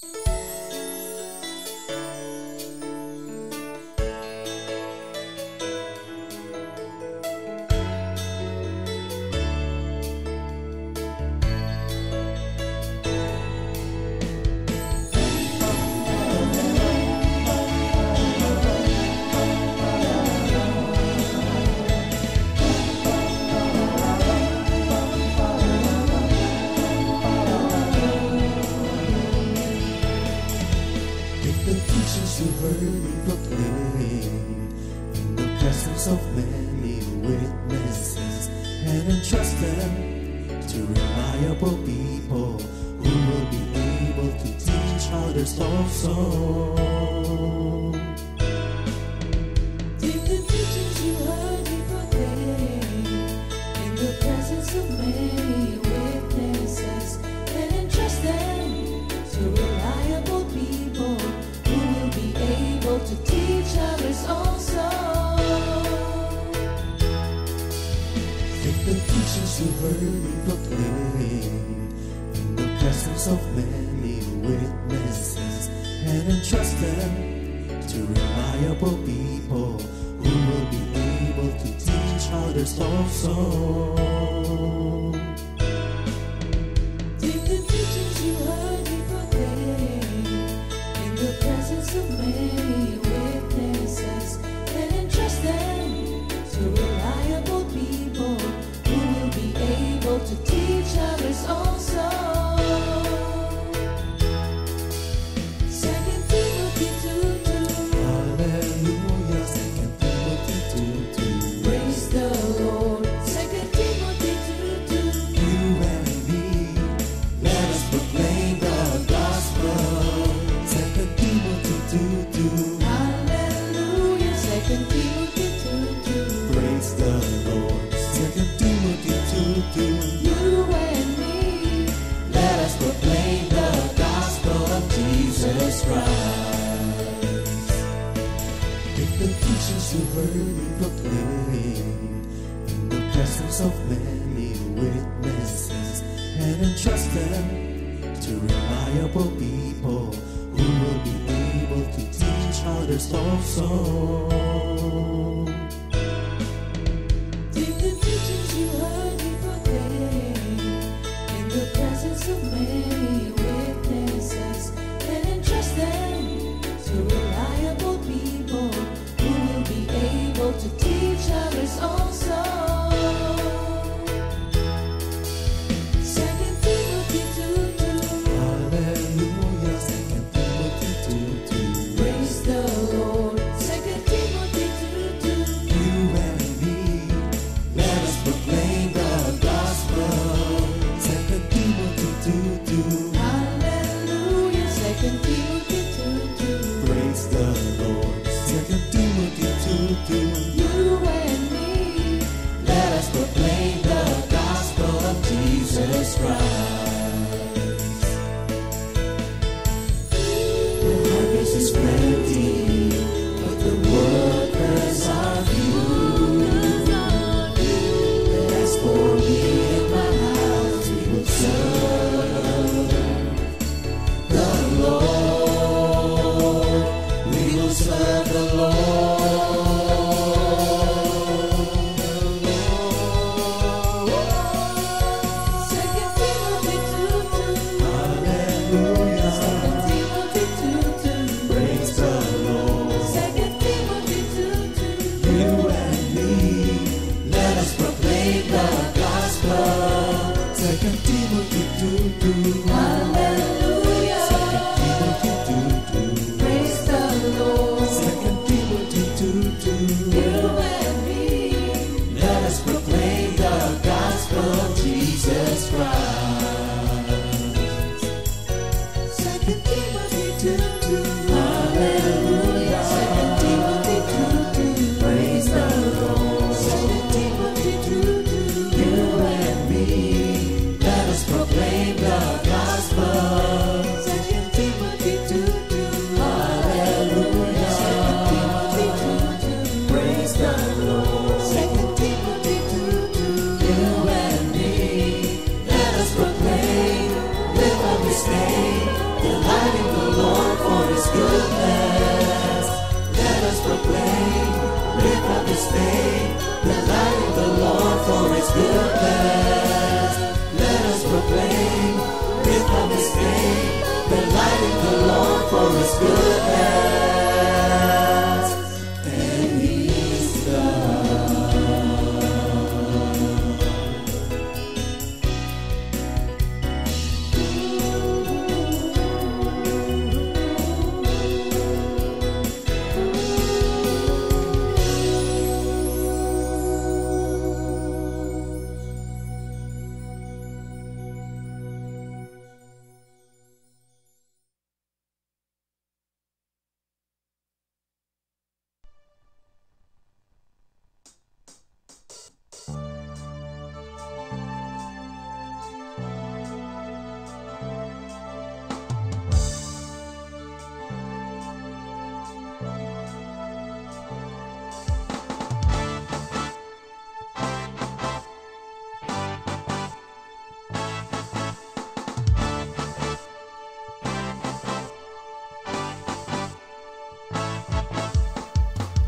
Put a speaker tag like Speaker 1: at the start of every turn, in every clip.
Speaker 1: The teachings you heard me proclaim in the presence of many witnesses, and entrust them to reliable people who will be able to teach others also.
Speaker 2: Take the teachings you heard me proclaim in the presence of many witnesses, and entrust them to reliable people to teach others also.
Speaker 1: Take the teachings you heard me proclaim in the presence of many witnesses, and entrust them to reliable people who will be able to teach others also.
Speaker 2: Take the teachings you heard me proclaim in the presence of many witnesses, and entrust them to reliable people who will be able to teach others also. 2 Timothy 2:2.
Speaker 1: Hallelujah, 2 Timothy 2:2.
Speaker 2: Praise the Lord. 2 Timothy 2:2.
Speaker 1: You and me, let us proclaim the gospel. 2 Timothy 2:2.
Speaker 2: Hallelujah. 2 Timothy 2:2.
Speaker 1: Praise the Lord. 2 Timothy 2:2.
Speaker 2: You and me,
Speaker 1: Let us proclaim the gospel of Jesus Christ. Take the teachings you heard me proclaim in the presence of many witnesses, and entrust them to reliable people who will be able to teach others also.
Speaker 2: take the teachings you heard me proclaim in the presence of many witnesses, and entrust them to reliable people who will be able to teach others also. 2 Timothy 2:2.
Speaker 1: Hallelujah, 2 Timothy 2:2.
Speaker 2: Praise the Lord. 2 Timothy 2:2.
Speaker 1: You and me, let us proclaim the gospel. 2 Timothy 2:2. the Lord for His goodness, and He's God.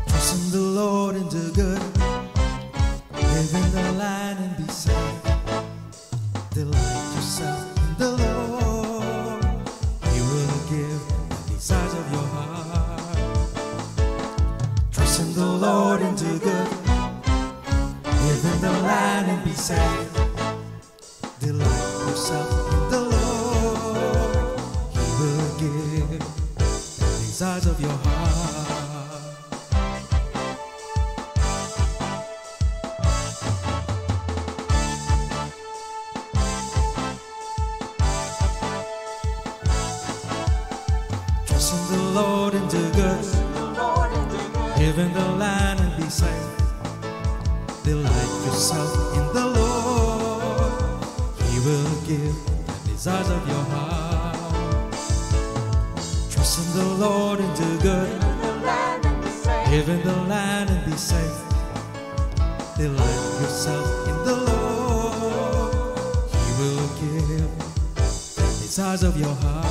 Speaker 3: Trust in the Lord and do good. Live in the land and be safe. Delight yourself in the Lord. He will give the desires of your heart. Trust in the Lord and do good. Live in the land and be safe. Delight yourself in the Lord. He will give the desires of your heart. Trust in the Lord and do good. Live in the land and be safe. Delight yourself in the Lord. He will give the desires of your heart. Trust in the Lord and do good. Live in the land and be safe. Delight yourself in the Lord. He will give the desires of your heart.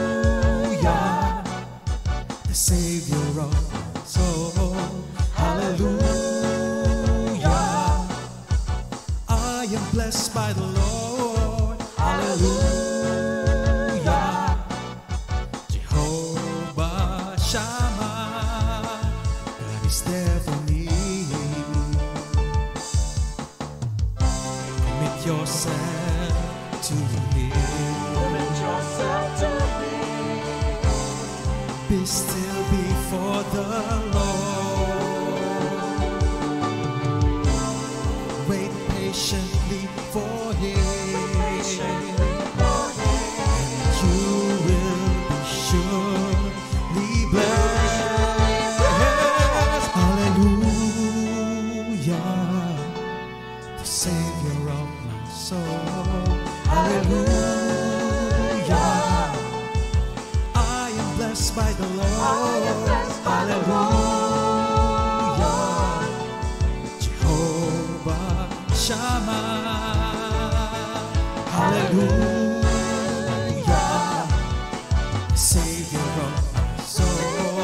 Speaker 3: Hallelujah, the Savior of my soul. Hallelujah, I am blessed by the Lord. Hallelujah, Jehovah Shammah, God is there for me. Commit yourself to Him. Be still before the Lord. Wait patiently for Him, and you will be surely blessed. Hallelujah, the Savior of my soul. Hallelujah, I am blessed by the Lord. Hallelujah, Jehovah Shammah. Hallelujah, Savior of my soul.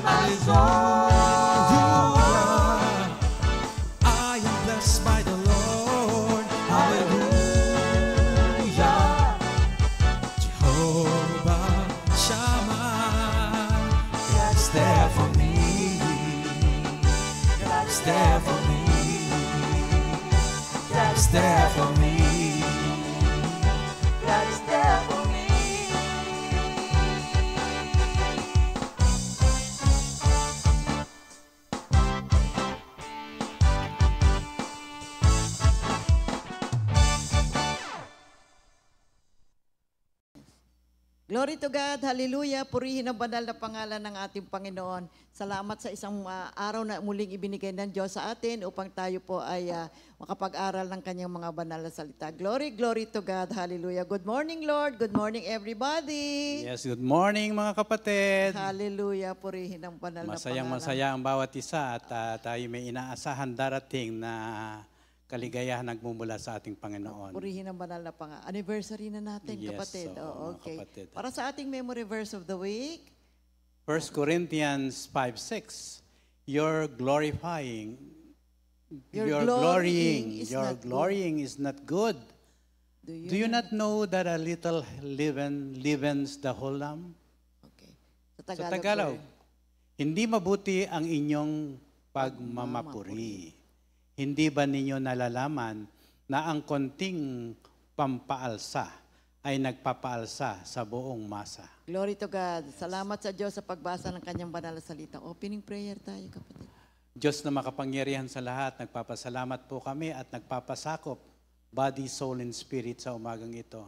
Speaker 3: Hallelujah, I am blessed by the Lord. Hallelujah, Jehovah Shammah, God is there for me. God is there for me. God is there for me.
Speaker 2: God is there for me.
Speaker 4: Glory to God, hallelujah, purihin ang banal na pangalan ng ating Panginoon. Salamat sa isang araw na muling ibinigay ng Diyos sa atin upang tayo po ay makapag-aral ng kanyang mga banal na salita. Glory, glory to God, hallelujah. Good morning, Lord. Good morning, everybody.
Speaker 5: Yes, good morning mga kapatid.
Speaker 4: Hallelujah, purihin ang banal na pangalan.
Speaker 5: Masayang-masaya ang bawat isa at tayo may inaasahan darating na kaligayahan nagmumula sa ating Panginoon.
Speaker 4: Purihin ang banal na pangalan. Anniversary na natin,
Speaker 5: Yes,
Speaker 4: kapatid.
Speaker 5: oo,
Speaker 4: Okay.
Speaker 5: kapatid.
Speaker 4: Para sa ating memory verse of the week,
Speaker 5: 1 Corinthians 5:6, you're glorifying,
Speaker 4: Your
Speaker 5: you're
Speaker 4: glorying
Speaker 5: glorying,
Speaker 4: is
Speaker 5: your
Speaker 4: not good.
Speaker 5: glorying is not good. Do you not know that a little leaven leavens the whole lump?
Speaker 4: Okay.
Speaker 5: Sa Tagalog, hindi mabuti ang inyong pagmamapuri. Hindi ba ninyo nalalaman na ang konting pampaalsa ay nagpapaalsa sa buong masa?
Speaker 4: Glory to God. Salamat sa Diyos sa pagbasa ng kanyang banal na salita. Opening prayer tayo, kapatid.
Speaker 5: Diyos na makapangyarihan sa lahat, nagpapasalamat po kami at nagpapasakop body, soul, and spirit sa umagang ito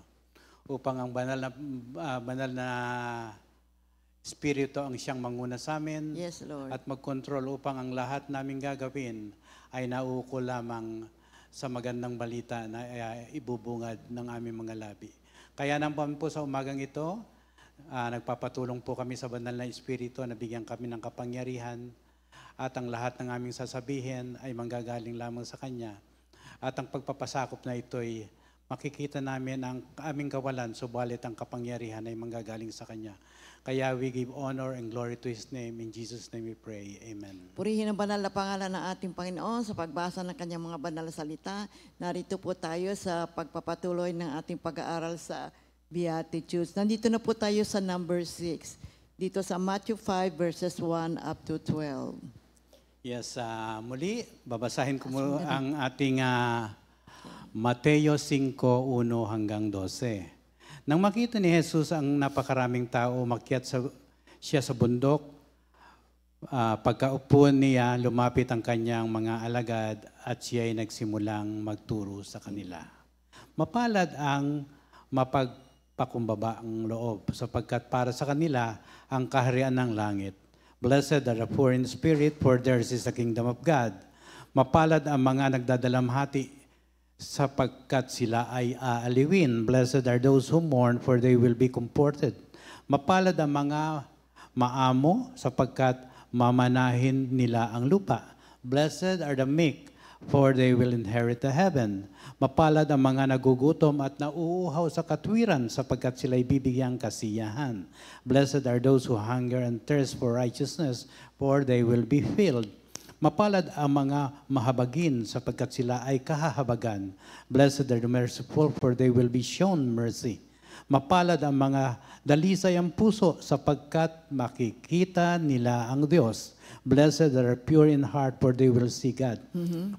Speaker 5: upang ang banal na Espiritu ang siyang manguna sa amin.
Speaker 4: Yes, Lord.
Speaker 5: At mag-control upang ang lahat naming gagawin ay nauukol lamang sa magandang balita na ibubungad ng aming mga labi. Kaya naman po sa umagang ito, nagpapatulong po kami sa banal na Espiritu na bigyan kami ng kapangyarihan at ang lahat ng aming sasabihin ay manggagaling lamang sa Kanya. At ang pagpapasakop na ito ay makikita namin ang aming kawalan, subalit ang kapangyarihan ay manggagaling sa Kanya. Kaya we give honor and glory to His name. In Jesus' name we pray. Amen.
Speaker 4: Purihin ang banal na pangalan ng ating Panginoon sa pagbasa ng kanyang mga banal na salita. Narito po tayo sa pagpapatuloy ng ating pag-aaral sa Beatitudes. Nandito na po tayo sa number 6. Dito sa Matthew 5 verses 1 up to 12.
Speaker 5: Yes, muli, babasahin ko mo ang ating Mateo 5:1 hanggang 12. Nang makita ni Jesus ang napakaraming tao, umakyat siya sa bundok. Pagkaupo niya, lumapit ang kanyang mga alagad at siya ay nagsimulang magturo sa kanila. Mapalad ang mapagpakumbaba ang loob, sapagkat para sa kanila ang kaharian ng langit. Blessed are the poor in spirit, for theirs is the kingdom of God. Mapalad ang mga nagdadalamhati, sapagkat sila ay aaliwin. Blessed are those who mourn, for they will be comforted. Mapalad ang mga maamo, sapagkat mamanahin nila ang lupa. Blessed are the meek, for they will inherit the heaven. Mapalad ang mga nagugutom at nauuhaw sa katwiran, sapagkat sila'y bibigyang kasiyahan. Blessed are those who hunger and thirst for righteousness, for they will be filled. Mapalad ang mga mahabagin, sapagkat sila ay kahahabagan. Blessed are the merciful, for they will be shown mercy. Mapalad ang mga dalisay ang puso, sapagkat makikita nila ang Diyos. Blessed are pure in heart, for they will see God.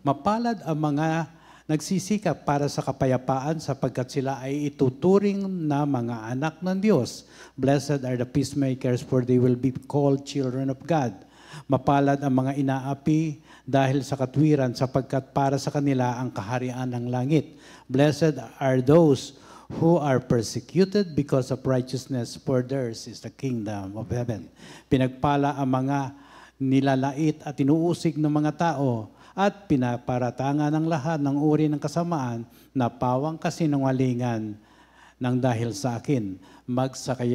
Speaker 5: Mapalad ang mga nagsisikap para sa kapayapaan, sapagkat sila ay ituturing na mga anak ng Diyos. Blessed are the peacemakers, for they will be called children of God. Mapalad ang mga inaapi dahil sa katwiran, sapagkat para sa kanila ang kaharian ng langit. Blessed are those who are persecuted because of righteousness, for theirs is the kingdom of heaven. Pinagpala ang mga nilalait at inuusig ng mga tao at pinaparatangan ng lahat ng uri ng kasamaan na pawang kasinungalingan ng dahil sa akin.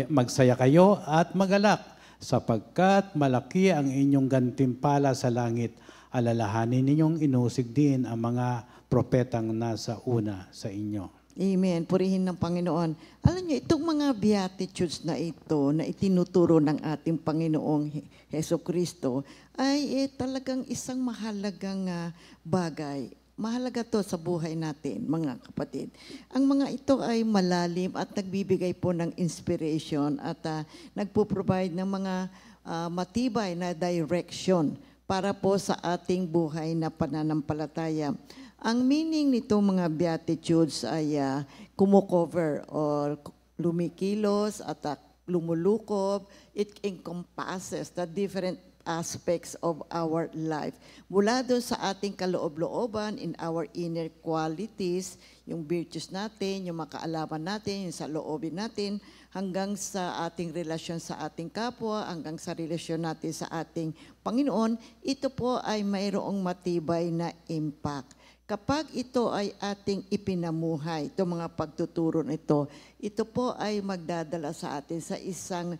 Speaker 5: Magsaya kayo at magalak, sapagkat malaki ang inyong gantimpala sa langit. Alalahanin ninyong inusig din ang mga propetang nasa una sa inyo.
Speaker 4: Amen. Purihin ng Panginoon. Alam niyo, itong mga Beatitudes na ito na itinuturo ng ating Panginoong Heso Kristo ay talagang isang mahalagang bagay. Mahalaga to sa buhay natin, mga kapatid. Ang mga ito ay malalim at nagbibigay po ng inspiration at nagpo-provide ng mga matibay na direction para po sa ating buhay na pananampalataya. Ang meaning nito mga Beatitudes ay kumukover or lumikilos at lumulukob. It encompasses the different aspects of our life. Mula doon sa ating kaloob-looban, in our inner qualities, yung virtues natin, yung makaalaman natin, yung sa loobin natin, hanggang sa ating relasyon sa ating kapwa, hanggang sa relasyon natin sa ating Panginoon, ito po ay mayroong matibay na impact. Kapag ito ay ating ipinamuhay, itong mga pagtuturo nito, ito po ay magdadala sa atin sa isang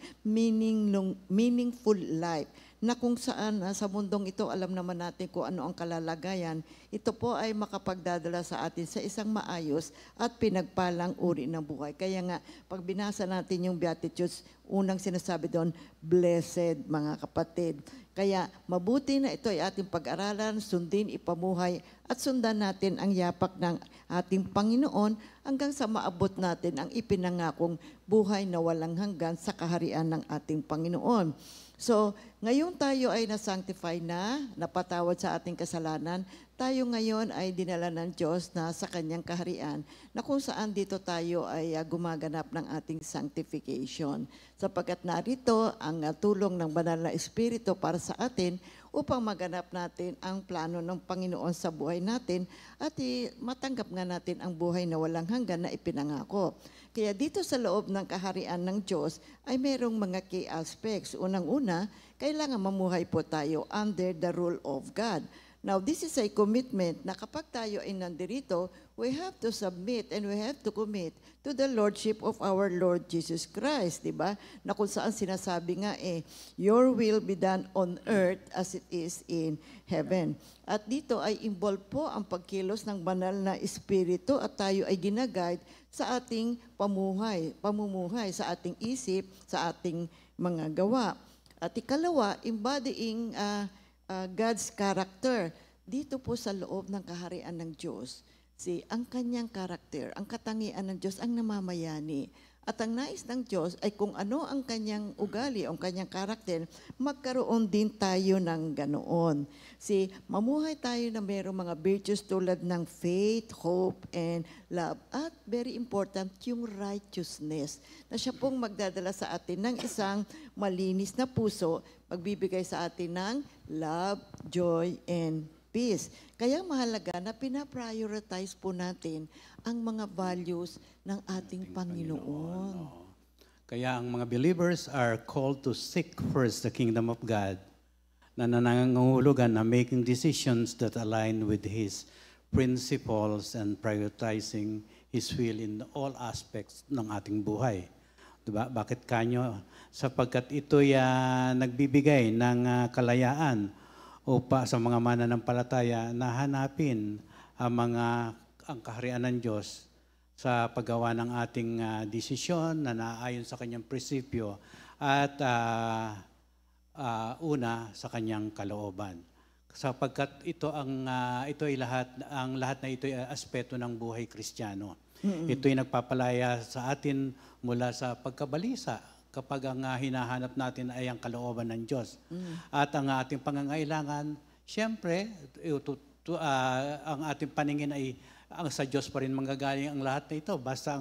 Speaker 4: meaningful life na kung saan sa mundong ito, alam naman natin kung ano ang kalalagayan, ito po ay makapagdadala sa atin sa isang maayos at pinagpalang uri ng buhay. Kaya nga, pag binasa natin yung Beatitudes, unang sinasabi doon, blessed mga kapatid. Kaya mabuti na ito ay ating pag-aralan, sundin, ipamuhay, at sundan natin ang yapak ng ating Panginoon hanggang sa maabot natin ang ipinangakong buhay na walang hanggan sa kaharian ng ating Panginoon. So, ngayon tayo ay nasanctify na, napatawad sa ating kasalanan. Tayo ngayon ay dinala ng Diyos na sa kanyang kaharian na kung saan dito tayo ay gumaganap ng ating sanctification. Sapagkat narito ang tulong ng Banal na Espiritu para sa atin upang maganap natin ang plano ng Panginoon sa buhay natin at matanggap nga natin ang buhay na walang hanggan na ipinangako. Kaya dito sa loob ng kaharian ng Diyos ay merong mga key aspects. Unang-una, kailangan mamuhay po tayo under the rule of God. Now, this is a commitment na kapag tayo ay nandirito, we have to submit and we have to commit to the Lordship of our Lord Jesus Christ, di ba? Na kung saan sinasabi nga your will be done on earth as it is in heaven. At dito ay involved po ang pagkilos ng banal na Espiritu at tayo ay ginaguide sa ating pamumuhay, sa ating isip, sa ating mga gawa. At ikalawa, embodying God's character. Dito po sa loob ng kaharian ng Diyos, ang kanyang character, ang katangian ng Diyos ang namamayani. At ang nais ng Diyos ay kung ano ang kanyang ugali, ang kanyang karakter, magkaroon din tayo ng ganoon. Mamuhay tayo na mayroong mga virtues tulad ng faith, hope, and love. At very important, yung righteousness, na siya pong magdadala sa atin ng isang malinis na puso, magbibigay sa atin ng love, joy, and peace. Kaya mahalaga na pinaprioritize po natin ang mga values ng ating Panginoon.
Speaker 5: Kaya ang mga believers are called to seek first the kingdom of God na nangangahulugan na making decisions that align with His principles and prioritizing His will in all aspects ng ating buhay. Diba? Bakit kanyo? Sapagkat ito'y nagbibigay ng kalayaan sa mga mananampalataya na hanapin ang kaharian ng Diyos sa paggawa ng ating desisyon na naayon sa kanyang prinsipyo at una sa kanyang kalooban. Sapagkat ito ay lahat na ito ay aspeto ng buhay Kristiyano. Ito ay nagpapalaya sa atin mula sa pagkabalisa kapag ang hinahanap natin ay ang kalooban ng Diyos. At ang ating pangangailangan, siyempre, ang ating paningin ay sa Diyos pa rin manggagaling ang lahat na ito. Basta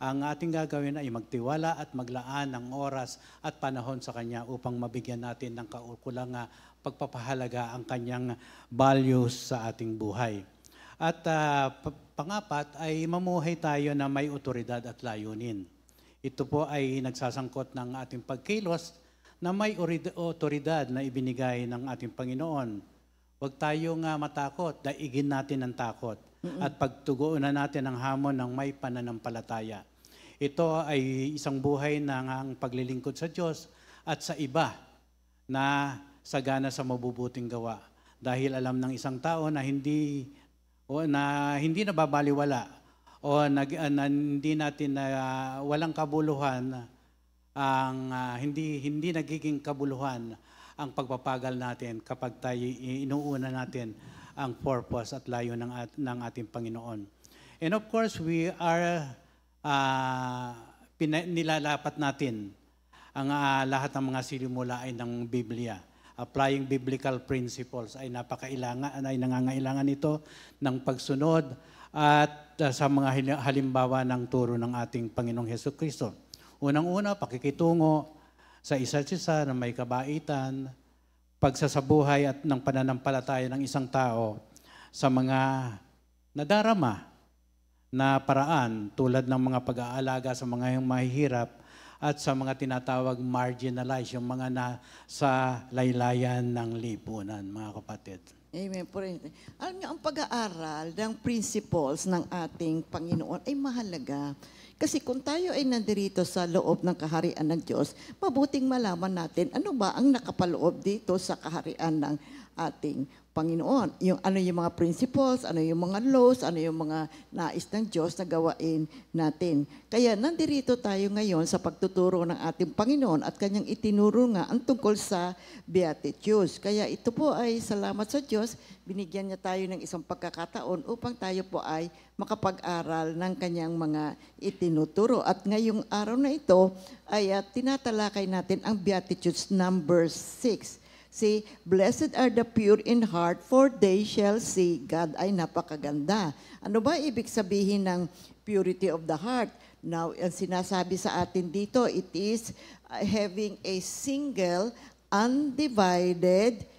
Speaker 5: ang ating gagawin ay magtiwala at maglaan ng oras at panahon sa Kanya upang mabigyan natin ng kaukulang pagpapahalaga ang Kanyang values sa ating buhay. At pangapat ay mamuhay tayo na may otoridad at layunin. Ito po ay nagsasangkot ng ating pagkilos na may otoridad na ibinigay ng ating Panginoon. Huwag tayong matakot, daigin natin ang takot at pagtugunan natin ang hamon ng may pananampalataya. Ito ay isang buhay ng paglilingkod sa Diyos at sa iba na sagana sa mabubuting gawa. Dahil alam ng isang tao na hindi nababaliwala o hindi natin walang kabuluhan hindi nagiging kabuluhan ang pagpapagal natin kapag tayo inuuna natin ang purpose at layo ng ating Panginoon. And of course, we are nilalapat natin ang lahat ng mga sinimula ay ng Biblia. Applying biblical principles ay nangangailangan ito ng pagsunod at sa mga halimbawa ng turo ng ating Panginoong Hesukristo. Unang-una, pakikitungo sa isa't isa na may kabaitan, pagsasabuhay at ng pananampalataya ng isang tao sa mga nadarama na paraan tulad ng mga pag-aalaga sa mga mahihirap at sa mga tinatawag marginalized, yung mga nasa laylayan ng lipunan, mga kapatid.
Speaker 4: Amen. Alam niyo, ang pag-aaral ng principles ng ating Panginoon ay mahalaga. Kasi kung tayo ay nandirito sa loob ng kaharian ng Diyos, mabuting malaman natin ano ba ang nakapaloob dito sa kaharian ng ating Panginoon. Yung ano yung mga principles, ano yung mga laws, ano yung mga nais ng Diyos na gawain natin. Kaya nandirito tayo ngayon sa pagtuturo ng ating Panginoon at kanyang itinuro nga ang tungkol sa Beatitudes. Kaya ito po ay salamat sa Diyos, binigyan niya tayo ng isang pagkakataon upang tayo po ay makapag-aral ng kanyang mga itinuturo. At ngayong araw na ito ay tinatalakay natin ang Beatitudes number 6. See, blessed are the pure in heart, for they shall see God. Ay, napakaganda. Ano ba ibig sabihin ng purity of the heart? Now, ang sinasabi sa atin dito, it is having a single, undivided,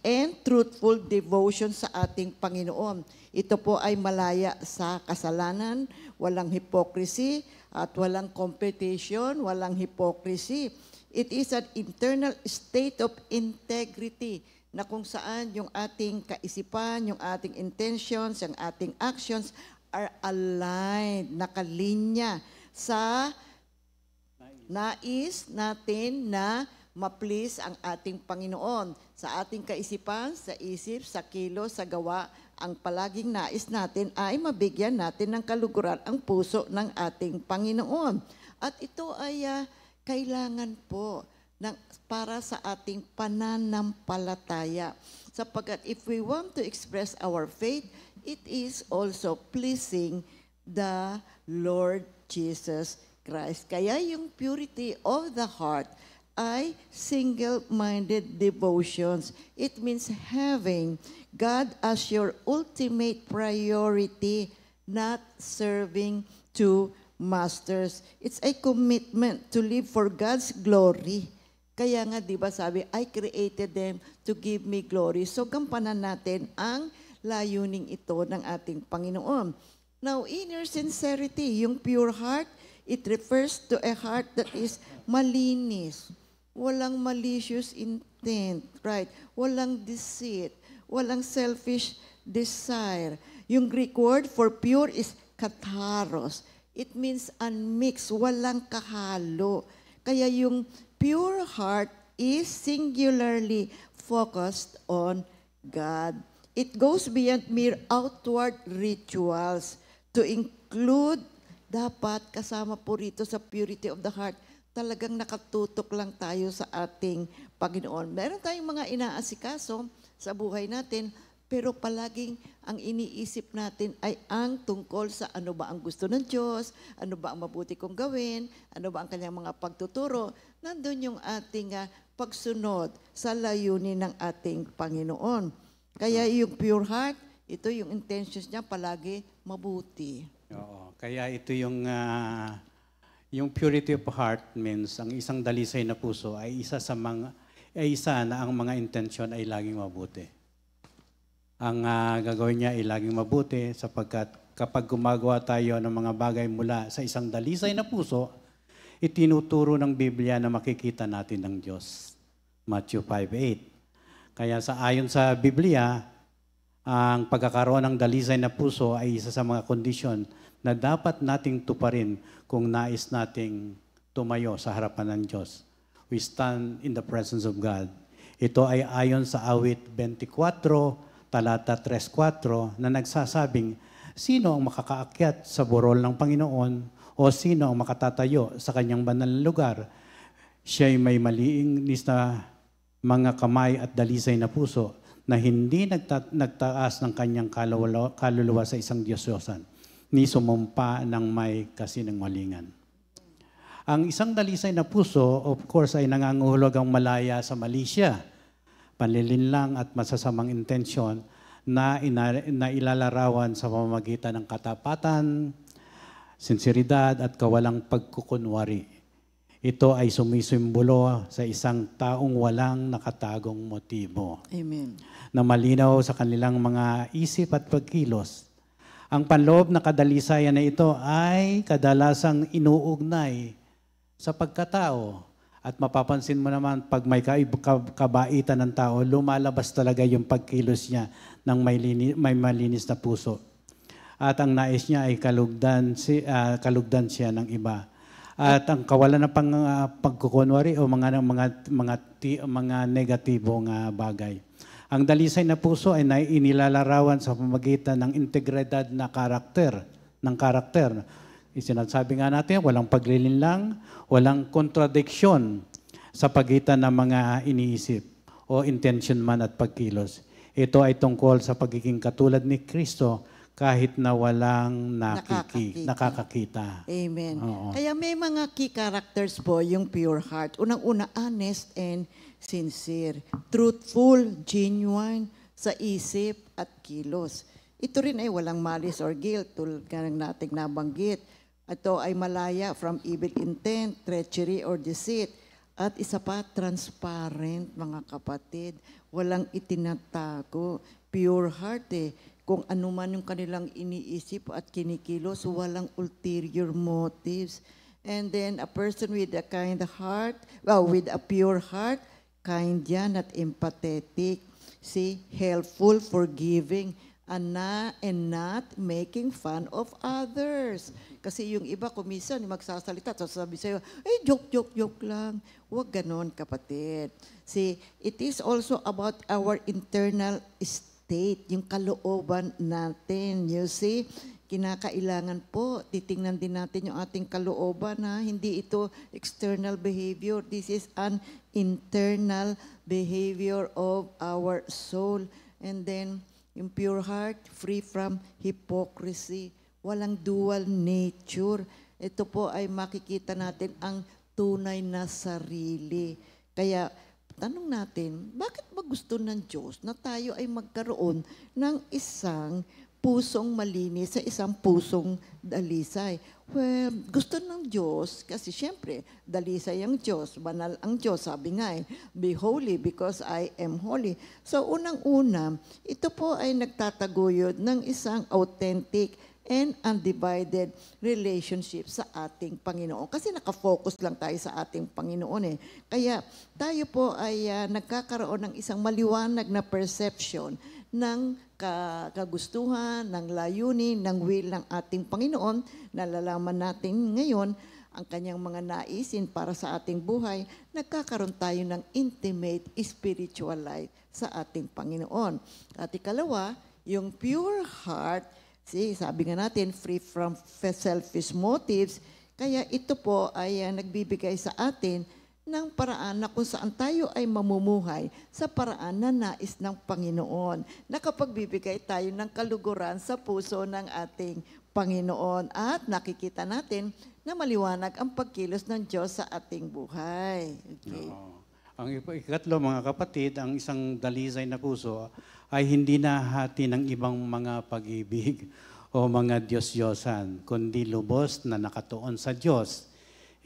Speaker 4: and truthful devotion sa ating Panginoon. Ito po ay malaya sa kasalanan, walang hypocrisy, at walang competition, walang hypocrisy. It is an internal state of integrity na kung saan yung ating kaisipan, yung ating intentions, yung ating actions are aligned, nakalinya sa nais natin na ma-please ang ating Panginoon. Sa ating kaisipan, sa isip, sa kilos, sa gawa, ang palaging nais natin ay mabigyan natin ng kaluguran ang puso ng ating Panginoon. At ito ay kailangan po para sa ating pananampalataya. Sapagkat if we want to express our faith, it is also pleasing the Lord Jesus Christ. Kaya yung purity of the heart ay single-minded devotions. It means having God as your ultimate priority, not serving to masters. It's a commitment to live for God's glory. Kaya nga, di ba sabi, I created them to give me glory. So, gampanan natin ang layuning ito ng ating Panginoon. Now, inner sincerity, yung pure heart, it refers to a heart that is malinis. Walang malicious intent, right? Walang deceit, walang selfish desire. Yung Greek word for pure is katharos. It means unmixed, walang kahalo. Kaya yung pure heart is singularly focused on God. It goes beyond mere outward rituals to include, dapat kasama po rito sa purity of the heart, talagang nakatutok lang tayo sa ating Panginoon. Meron tayong mga inaasikaso sa buhay natin, pero palaging ang iniisip natin ay ang tungkol sa ano ba ang gusto ng Diyos, ano ba ang mabuti kong gawin, ano ba ang kanyang mga pagtuturo. Nandun yung ating pagsunod sa layunin ng ating Panginoon. Kaya yung pure heart, ito yung intentions niya palagi mabuti.
Speaker 5: Oo. Kaya ito yung purity of heart means ang isang dalisay na puso ay isa na ang mga intensyon ay laging mabuti. Ang gagawin niya ay laging mabuti sapagkat kapag gumagawa tayo ng mga bagay mula sa isang dalisay na puso, itinuturo ng Biblia na makikita natin ng Diyos. Matthew 5:8. Kaya ayon sa Biblia, ang pagkakaroon ng dalisay na puso ay isa sa mga kondisyon na dapat nating tuparin kung nais nating tumayo sa harapan ng Diyos. We stand in the presence of God. Ito ay ayon sa awit 24, talata 3-4 na nagsasabing, sino ang makakaakyat sa burol ng Panginoon o sino ang makatatayo sa kanyang banal na lugar? Siya'y may malinis na mga kamay at dalisay na puso na hindi nagtaas ng kanyang kaluluwa sa isang Diyos-Diyosan, ni sumumpa ng may kasinungalingan. Ang isang dalisay na puso, of course, ay nangangahulugang ang malaya sa malisya, panlilinlang at masasamang intensyon na ilalarawan sa pamamagitan ng katapatan, sinseridad at kawalang pagkukunwari. Ito ay sumisimbolo sa isang taong walang nakatagong motibo.
Speaker 4: Amen.
Speaker 5: Na malinaw sa kanilang mga isip at pagkilos. Ang panloob na kadalisayan na ito ay kadalasang inuugnay sa pagkatao. At mapapansin mo naman, pag may kabaitan ng tao, lumalabas talaga yung pagkilos niya ng may malinis na puso. At ang nais niya ay kalugdan siya ng iba. At ang kawalan ng pagkukunwari o mga negatibong bagay. Ang dalisay na puso ay inilalarawan sa pamamagitan ng integridad ng karakter. Sinasabi nga natin, walang paglilinlang, walang kontradiksyon sa pagitan ng mga iniisip o intention man at pagkilos. Ito ay tungkol sa pagiging katulad ni Kristo kahit na walang nakakakita.
Speaker 4: Amen.
Speaker 5: Oo.
Speaker 4: Kaya may mga key characters po yung pure heart. Unang-una, honest and sincere. Truthful, genuine sa isip at kilos. Ito rin ay walang malice or guilt tulad ng nating nabanggit. Ito ay malaya from evil intent, treachery or deceit. At isa pa, transparent mga kapatid. Walang itinatago. Pure heart Kung ano man yung kanilang iniisip at kinikilos, walang ulterior motives. And then a person with a kind heart, with a pure heart, kind yan at empathetic. See, helpful, forgiving, and not making fun of others. Kasi yung iba kumisan magsasalita, sasabi sa'yo, joke lang. Huwag ganon, kapatid. See, it is also about our internal state, yung kalooban natin. You see, kinakailangan po, titingnan din natin yung ating kalooban hindi ito external behavior. This is an internal behavior of our soul. And then, yung pure heart, free from hypocrisy, walang dual nature. Ito po ay makikita natin ang tunay na sarili. Kaya, tanong natin, bakit ba gusto ng Diyos na tayo ay magkaroon ng isang pusong malinis sa isang pusong dalisay? Well, gusto ng Diyos kasi siyempre, dalisay ang Diyos, banal ang Diyos. Sabi nga be holy because I am holy. So unang-una, ito po ay nagtataguyod ng isang authentic and undivided relationship sa ating Panginoon. Kasi nakafocus lang tayo sa ating Panginoon Kaya tayo po ay nagkakaroon ng isang maliwanag na perception ng kagustuhan, ng layunin, ng will ng ating Panginoon. Nalalaman natin ngayon ang kanyang mga naisin para sa ating buhay. Nagkakaroon tayo ng intimate spiritual life sa ating Panginoon. At ikalawa, yung pure heart, sabi nga natin, free from selfish motives. Kaya ito po ay nagbibigay sa atin ng paraan na kung saan tayo ay mamumuhay sa paraan na nais ng Panginoon. Nakapagbibigay tayo ng kaluguran sa puso ng ating Panginoon. At nakikita natin na maliwanag ang pagkilos ng Diyos sa ating buhay. Okay.
Speaker 5: Ang ikatlo, mga kapatid, ang isang dalisay na puso ay hindi nahati ng ibang mga pag-ibig o mga Diyos-Diyosan, kundi lubos na nakatuon sa Diyos.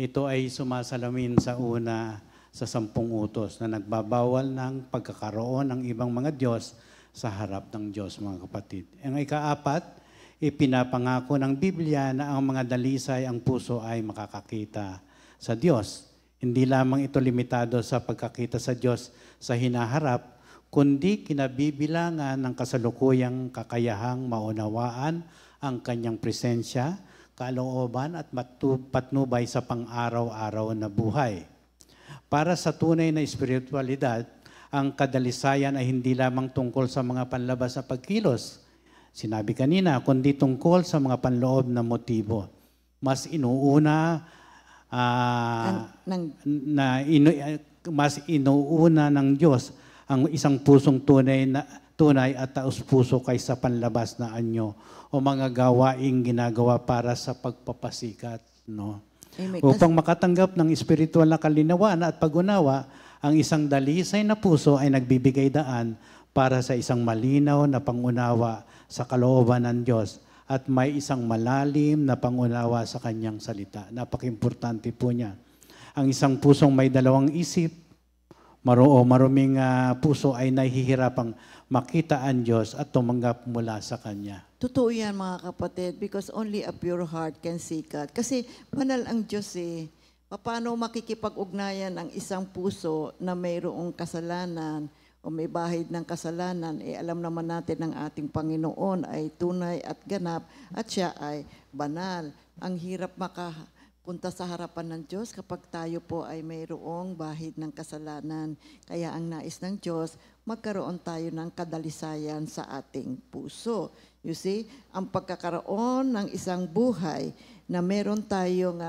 Speaker 5: Ito ay sumasalamin sa una sa 10 utos na nagbabawal ng pagkakaroon ng ibang mga Diyos sa harap ng Diyos, mga kapatid. Ang ikaapat, ipinapangako ng Biblia na ang mga dalisay, ang puso ay makakakita sa Diyos. Hindi lamang ito limitado sa pagkakita sa Diyos sa hinaharap, kundi kinabibilangan ng kasalukuyang kakayahang maunawaan ang kanyang presensya, kalooban at patnubay sa pang-araw-araw na buhay. Para sa tunay na espiritualidad, ang kadalisayan ay hindi lamang tungkol sa mga panlabas na pagkilos. Sinabi kanina, kundi tungkol sa mga panloob na motibo. Mas inuuna ng Diyos ang isang pusong tunay at taus-puso kaysa panlabas na anyo o mga gawaing ginagawa para sa pagpapasikat. No?
Speaker 4: Amen.
Speaker 5: Upang makatanggap ng espiritual na kalinawan at pag-unawa, ang isang dalisay na puso ay nagbibigay daan para sa isang malinaw na pangunawa sa kalooban ng Diyos at may isang malalim na pangunawa sa kanyang salita. Napaka-importante po niya. Ang isang pusong may dalawang isip, maruming puso ay nahihirapang makita ang Diyos at tumanggap mula sa Kanya.
Speaker 4: Totoo yan, mga kapatid, because only a pure heart can see God. Kasi banal ang Diyos Paano makikipag-ugnayan ang isang puso na mayroong kasalanan o may bahid ng kasalanan? Alam naman natin ng ating Panginoon ay tunay at ganap at siya ay banal. Ang hirap punta sa harapan ng Diyos kapag tayo po ay mayroong bahid ng kasalanan. Kaya ang nais ng Diyos, magkaroon tayo ng kadalisayan sa ating puso. You see, ang pagkakaroon ng isang buhay na meron tayong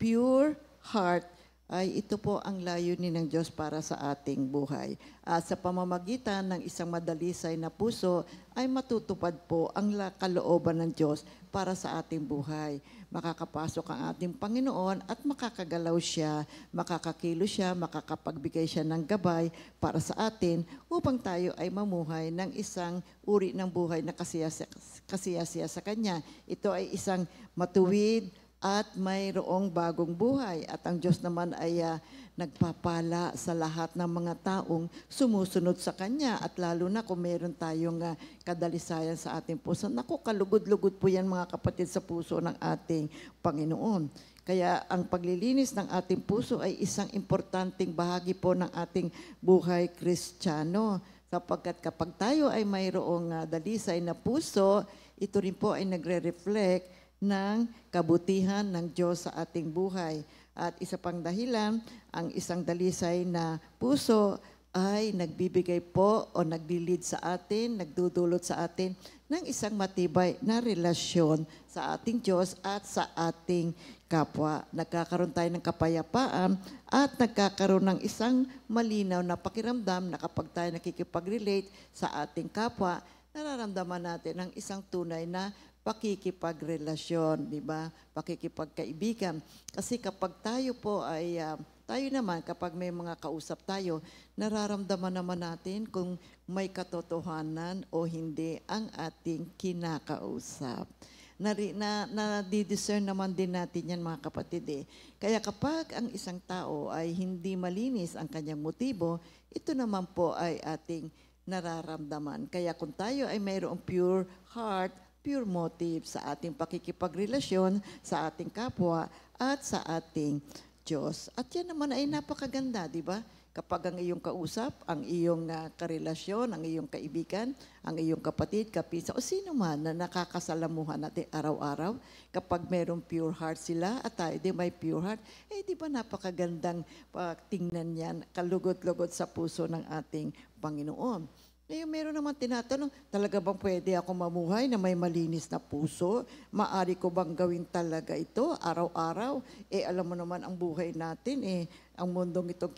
Speaker 4: pure heart, ay ito po ang layunin ng Diyos para sa ating buhay. At sa pamamagitan ng isang madalisay na puso, ay matutupad po ang kalooban ng Diyos para sa ating buhay. Makakapasok ang ating Panginoon at makakagalaw siya, makakakilo siya, makakapagbigay siya ng gabay para sa atin upang tayo ay mamuhay ng isang uri ng buhay na kasiyasiya sa Kanya. Ito ay isang matuwid at mayroong bagong buhay. At ang Diyos naman ay nagpapala sa lahat ng mga taong sumusunod sa Kanya. At lalo na kung meron tayong kadalisayan sa ating puso. Naku, kalugod-lugod po yan mga kapatid sa puso ng ating Panginoon. Kaya ang paglilinis ng ating puso ay isang importanteng bahagi po ng ating buhay Kristiyano. Sapagkat kapag tayo ay mayroong dalisay na puso, ito rin po ay nagre-reflect ng kabutihan ng Diyos sa ating buhay. At isa pang dahilan, ang isang dalisay na puso ay nagbibigay po o naglilid sa atin, nagdudulot sa atin ng isang matibay na relasyon sa ating Diyos at sa ating kapwa. Nagkakaroon tayo ng kapayapaan at nagkakaroon ng isang malinaw na pakiramdam na kapag tayo nakikipag-relate sa ating kapwa, nararamdaman natin ang isang tunay na pakikipagrelasyon, di ba? Pakikipagkaibigan. Kasi kapag tayo po ay, tayo naman, kapag may mga kausap tayo, nararamdaman naman natin kung may katotohanan o hindi ang ating kinakausap. Na-discern naman din natin yan mga kapatid eh. Kaya kapag ang isang tao ay hindi malinis ang kanyang motibo, ito naman po ay ating nararamdaman. Kaya kung tayo ay mayroong pure heart, pure motive sa ating pakikipagrelasyon sa ating kapwa at sa ating Diyos. At yan naman ay napakaganda, di ba? Kapag ang iyong kausap, ang iyong karelasyon, ang iyong kaibigan, ang iyong kapatid, kapisa, o sino man na nakakasalamuhan natin araw-araw, kapag mayroong pure heart sila at tayo di may pure heart, eh di ba napakagandang tingnan yan, kalugod-lugod sa puso ng ating Panginoon. Ngayon, meron naman tinatanong, talaga bang pwede ako mamuhay na may malinis na puso? Maari ko bang gawin talaga ito araw-araw? Eh, alam mo naman ang buhay natin, ang mundong itong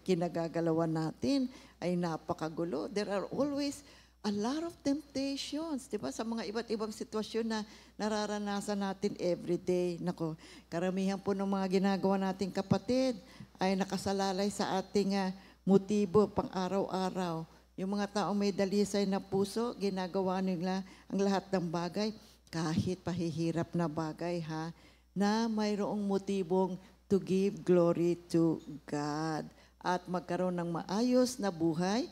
Speaker 4: kinagagalawan natin ay napakagulo. There are always a lot of temptations, di ba? Sa mga iba't ibang sitwasyon na nararanasan natin everyday. Nako, karamihan po ng mga ginagawa nating kapatid ay nakasalalay sa ating motibo pang araw-araw. Yung mga taong may dalisay na puso, ginagawa nila ang lahat ng bagay, kahit pahihirap na bagay na mayroong motibong to give glory to God. At magkaroon ng maayos na buhay,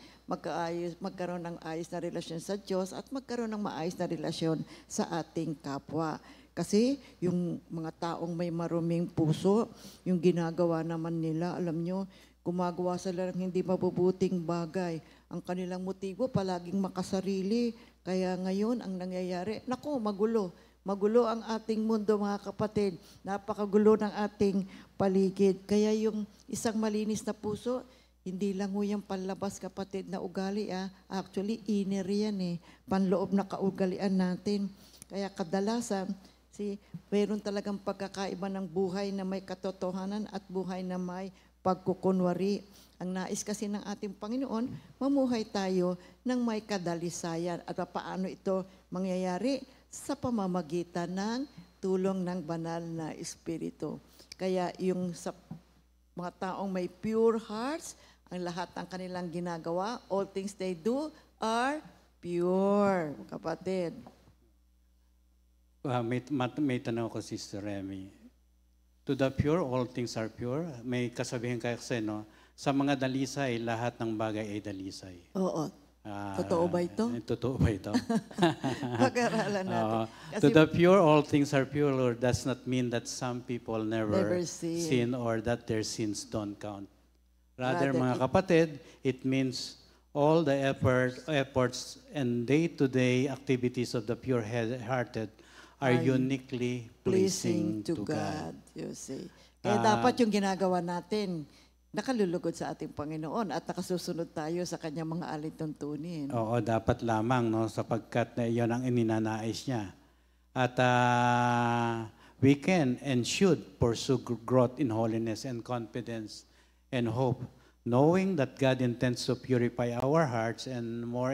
Speaker 4: magkaroon ng ayos na relasyon sa Diyos, at magkaroon ng maayos na relasyon sa ating kapwa. Kasi yung mga taong may maruming puso, yung ginagawa naman nila, alam nyo, gumagawa sila ng hindi mabubuting bagay. Ang kanilang motibo palaging makasarili. Kaya ngayon ang nangyayari, naku, magulo. Magulo ang ating mundo mga kapatid. Napakagulo ng ating paligid. Kaya yung isang malinis na puso, hindi lang ho yung panlabas kapatid na ugali. Actually, inner yan panloob na kaugalian natin. Kaya kadalasan, mayroon talagang pagkakaiba ng buhay na may katotohanan at buhay na may pagkukunwari. Ang nais kasi ng ating Panginoon, mamuhay tayo ng may kadalisayan. At paano ito mangyayari? Sa pamamagitan ng tulong ng banal na Espiritu. Kaya yung sa mga taong may pure hearts, ang lahat ng kanilang ginagawa, all things they do are pure. Kapatid.
Speaker 5: May tanong ko, Sister Remy. To the pure, all things are pure. May kasabihin kasi, no? Sa mga dalisay, lahat ng bagay ay dalisay.
Speaker 4: Oo. Totoo ba ito?
Speaker 5: Totoo ba ito?
Speaker 4: Pag-aralan natin.
Speaker 5: To the pure, all things are pure, Lord, does not mean that some people never sin or that their sins don't count. Rather, mga kapatid, it means all the efforts and day-to-day activities of the pure-hearted are uniquely pleasing to God.
Speaker 4: God. You see. Kaya dapat yung ginagawa natin, nakalulugod sa ating Panginoon at nakasusunod tayo sa kanyang mga alituntunin.
Speaker 5: Oo, dapat lamang, no, sapagkat iyon ang ininanais niya. At we can and should pursue growth in holiness and confidence and hope, knowing that God intends to purify our hearts and more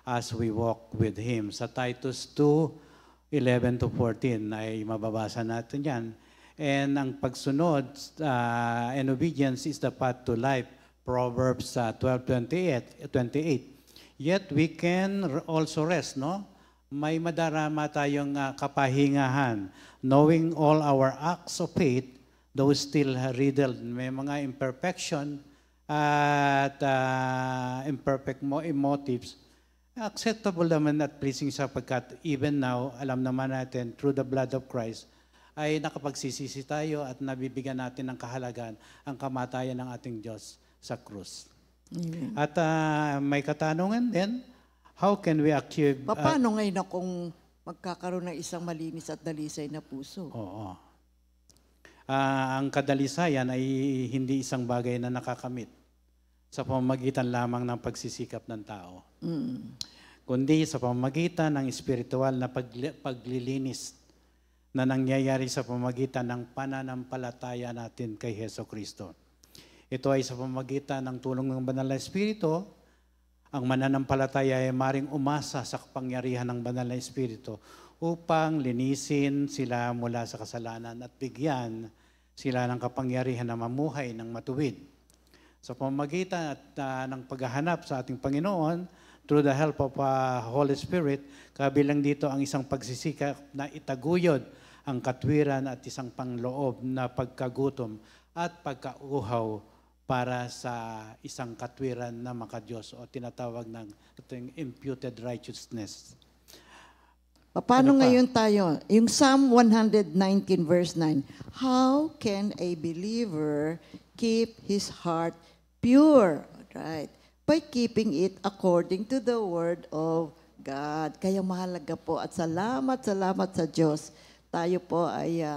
Speaker 5: as we walk with Him. Sa Titus 2:11-14 ay mababasa natin yan. And ang pagsunod and obedience is the path to life. Proverbs 12:28. Yet we can also rest, no? May madarama tayong kapahingahan, knowing all our acts of faith, though still riddled, may mga imperfection at imperfect motives, acceptable naman at pleasing sapagkat even now, alam naman natin, through the blood of Christ, ay nakapagsisisi tayo at nabibigyan natin ng kahalagan ang kamatayan ng ating Diyos sa krus.
Speaker 4: Amen.
Speaker 5: At may katanungan din, how can we achieve...
Speaker 4: Paano ngayon na kung magkakaroon ng isang malinis at dalisay na puso?
Speaker 5: Oo. Ang kadalisayan ay hindi isang bagay na nakakamit sa pamamagitan lamang ng pagsisikap ng tao. Kundi sa pamamagitan ng espiritual na paglilinis na nangyayari sa pamamagitan ng pananampalataya natin kay Heso Kristo. Ito ay sa pamamagitan ng tulong ng Banal na Espiritu. Ang mananampalataya ay maring umasa sa kapangyarihan ng Banal na Espiritu upang linisin sila mula sa kasalanan at bigyan sila ng kapangyarihan na mamuhay ng matuwid. Sa pamamagitan ng paghahanap sa ating Panginoon, through the help of Holy Spirit, kabilang dito ang isang pagsisikap na itaguyod ang katwiran at isang pangloob na pagkagutom at pagkauhaw para sa isang katwiran na makadiyos o tinatawag ng imputed righteousness.
Speaker 4: Paano ngayon tayo? Yung Psalm 119 verse 9, how can a believer keep his heart pure? Right? By keeping it according to the word of God. Kaya mahalaga po at salamat sa Diyos. Tayo po ay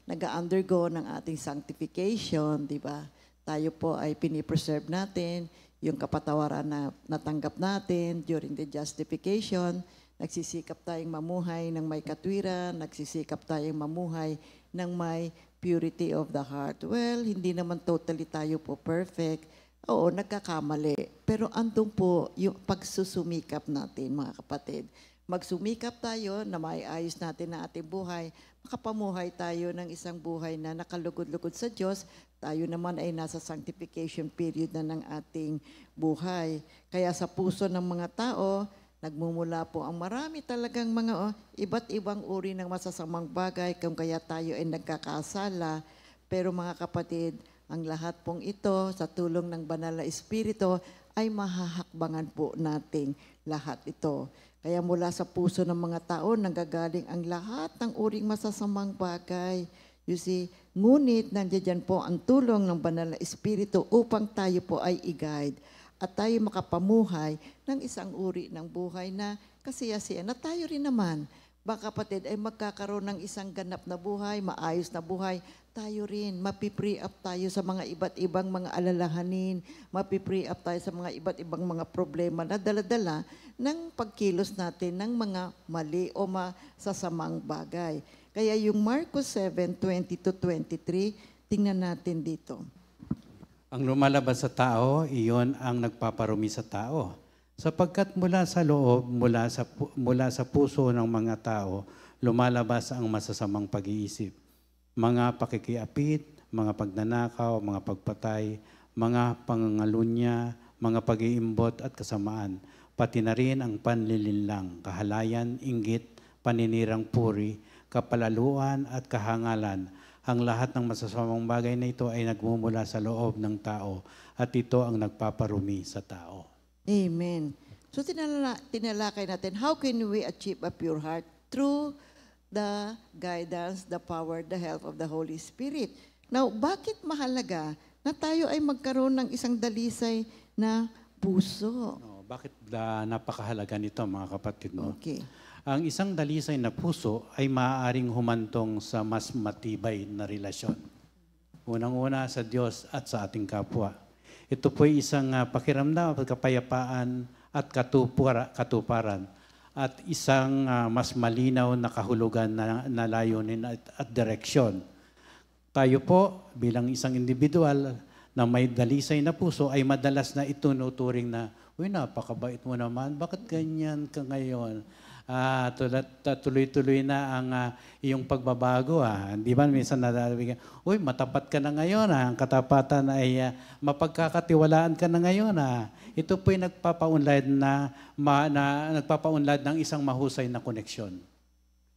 Speaker 4: nag-undergo ng ating sanctification, di ba? Tayo po ay pinipreserve natin yung kapatawaran na natanggap natin during the justification. Nagsisikap tayong mamuhay ng may katwiran, nagsisikap tayong mamuhay ng may purity of the heart. Well, hindi naman totally tayo po perfect. Oo, nagkakamali. Pero andun po yung pagsusumikap natin, mga kapatid. Magsumikap tayo na maiayos natin na ating buhay. Makapamuhay tayo ng isang buhay na nakalugod-lugod sa Diyos. Tayo naman ay nasa sanctification period na ng ating buhay. Kaya sa puso ng mga tao, nagmumula po ang marami talagang mga iba't ibang uri ng masasamang bagay kung kaya tayo ay nagkakasala. Pero mga kapatid, ang lahat pong ito sa tulong ng Banal na Espiritu ay mahahakbangan po nating lahat ito. Kaya mula sa puso ng mga tao, nanggagaling ang lahat ng uring masasamang bagay. You see, ngunit nandiyan po ang tulong ng Banal na Espiritu upang tayo po ay i-guide at tayo makapamuhay ng isang uri ng buhay na kasiyasiya na tayo rin naman. Baka kapatid ay magkakaroon ng isang ganap na buhay, maayos na buhay, tayo rin, mapipree up tayo sa mga iba't ibang mga alalahanin, mapipree up tayo sa mga iba't ibang mga problema na dala-dala ng pagkilos natin ng mga mali o masasamang bagay. Kaya yung Marcos 7:20-23, tingnan natin dito.
Speaker 5: Ang lumalabas sa tao, iyon ang nagpaparumi sa tao. Sapagkat mula sa loob, mula sa puso ng mga tao, lumalabas ang masasamang pag-iisip. Mga pakikiapit, mga pagnanakaw, mga pagpatay, mga pangangalunya, mga pag-iimbot at kasamaan, pati na rin ang panlilinlang, kahalayan, inggit, paninirang puri, kapalaluan at kahangalan. Ang lahat ng masasamang bagay na ito ay nagmumula sa loob ng tao at ito ang nagpaparumi sa tao.
Speaker 4: Amen. So tinalakay natin, how can we achieve a pure heart? Through the guidance, the power, the help of the Holy Spirit. Now, bakit mahalaga na tayo ay magkaroon ng isang dalisay na puso?
Speaker 5: Bakit napakahalaga nito, mga kapatid? No?
Speaker 4: Okay.
Speaker 5: ang isang dalisay na puso ay maaaring humantong sa mas matibay na relasyon. Unang-una sa Diyos at sa ating kapwa. Ito po ay isang pakiramdam at kapayapaan at katuparan at isang mas malinaw na kahulugan na layunin at direksyon. Tayo po bilang isang individual na may dalisay na puso ay madalas na itunuturing na, uy, napakabait mo naman, bakit ganyan ka ngayon? Tuloy-tuloy na ang iyong pagbabago. Di ba? Minsan nadalawin ka, uy, matapat ka na ngayon. Ang katapatan ay mapagkakatiwalaan ka na ngayon. Ito po'y nagpapaunlad ng isang mahusay na koneksyon.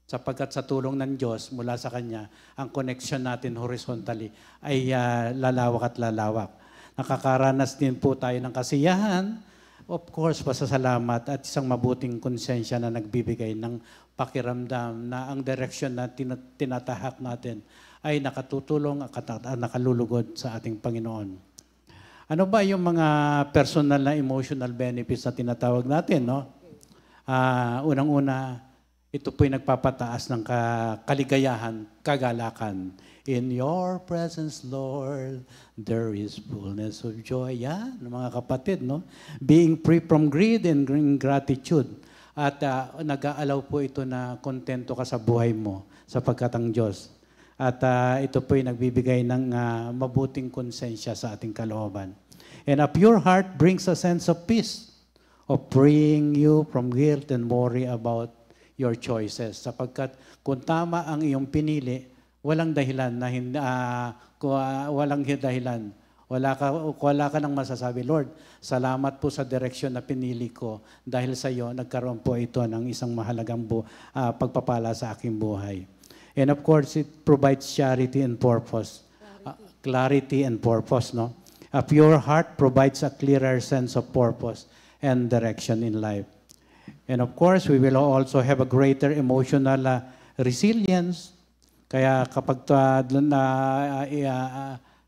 Speaker 5: Sapagkat sa tulong ng Diyos mula sa Kanya, ang koneksyon natin horizontally ay lalawak at lalawak. Nakakaranas din po tayo ng kasiyahan, of course, pasasalamat at isang mabuting konsensya na nagbibigay ng pakiramdam na ang direksyon na tinatahak natin ay nakatutulong at nakalulugod sa ating Panginoon. Ano ba yung mga personal na emotional benefits na tinatawag natin? No? Unang-una, ito po'y nagpapataas ng kaligayahan, kagalakan. In your presence, Lord, there is fullness of joy. Yan, mga kapatid, no? Being free from greed and gratitude. At nag-aalaw po ito na kontento ka sa buhay mo sapagkat ang Diyos. At ito po'y nagbibigay ng mabuting konsensya sa ating kalooban. And a pure heart brings a sense of peace, of freeing you from guilt and worry about your choices. Sapagkat kung tama ang iyong pinili, walang dahilan na wala ka nang masasabi, Lord, salamat po sa direksyon na pinili ko. Dahil sa iyo, nagkaroon po ito ng isang mahalagang pagpapala sa aking buhay. And of course, it provides charity and purpose. Clarity and purpose, no? A pure heart provides a clearer sense of purpose and direction in life. And of course, we will also have a greater emotional resilience. Kaya kapag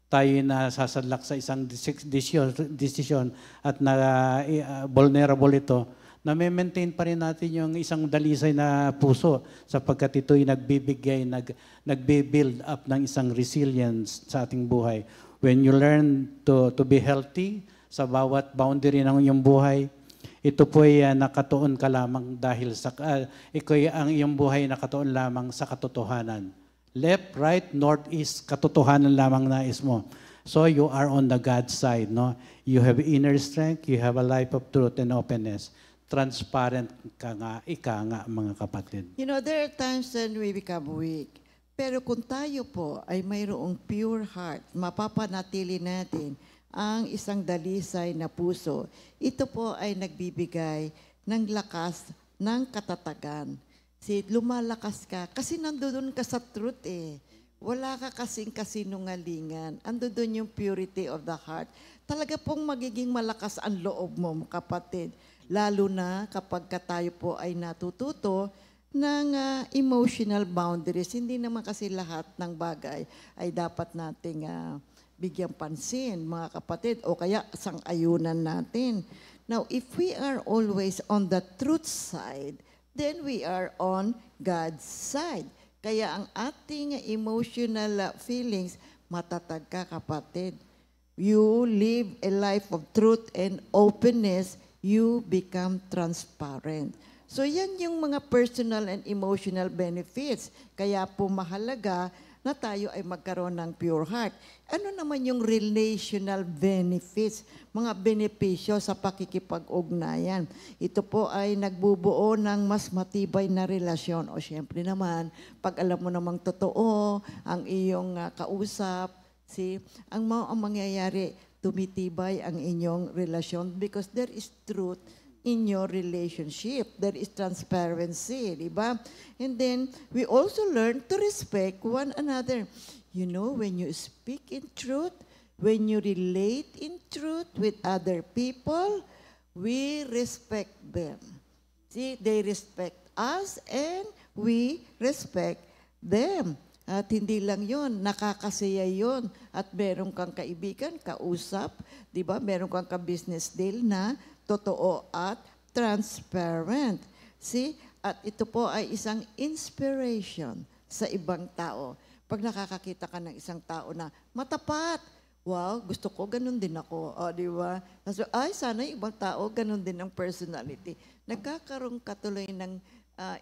Speaker 5: tayo nasasadlak sa isang decision at vulnerable ito, na-maintain pa rin natin yung isang dalisay na puso sapagkat ito'y nagbe-build up ng isang resilience sa ating buhay. When you learn to be healthy sa bawat boundary ng iyong buhay, ito po ay nakatuon ka lamang dahil ang iyong buhay nakatuon lamang sa katotohanan. Left, right, north, east, katotohanan lamang nais mo. So you are on the God side, no? You have inner strength, you have a life of truth and openness. Transparent ka nga, ika nga, mga kapatid.
Speaker 4: You know, there are times when we become weak. Pero kung tayo po ay mayroong pure heart, mapapanatili natin ang isang dalisay na puso. Ito po ay nagbibigay ng lakas, ng katatagan. Lumalakas ka kasi nandoon ka sa truth eh. Wala ka kasing kasinungalingan. Andoon yung purity of the heart. Talaga pong magiging malakas ang loob mo, kapatid. Lalo na kapag tayo po ay natututo ng emotional boundaries. Hindi naman kasi lahat ng bagay ay dapat nating bigyang pansin, mga kapatid, o kaya sang-ayunan natin. Now, if we are always on the truth side, then we are on God's side. Kaya ang ating emotional feelings, matatag ka, kapatid. You live a life of truth and openness, you become transparent. So yan yung mga personal and emotional benefits. Kaya po mahalaga na tayo ay magkaroon ng pure heart. Ano naman yung relational benefits, mga benepisyo sa pakikipag-ugnayan? Ito po ay nagbubuo ng mas matibay na relasyon. O syempre naman, pag alam mo namang totoo, ang iyong kausap, ang mangyayari, tumitibay ang inyong relasyon because there is truth in your relationship. There is transparency, di ba? And then, we also learn to respect one another. You know, when you speak in truth, when you relate in truth with other people, we respect them. See, they respect us and we respect them. At hindi lang yon, nakakasaya yon. At meron kang kaibigan, kausap, di ba? Meron kang ka-business deal na totoo at transparent. See, At ito po ay isang inspiration sa ibang tao. Pag nakakakita ka ng isang tao na matapat, wow, gusto ko, ganun din ako. O, di ba? So, ay, sana yung ibang tao, ganun din ang personality. Nagkakaroon ka tuloy ng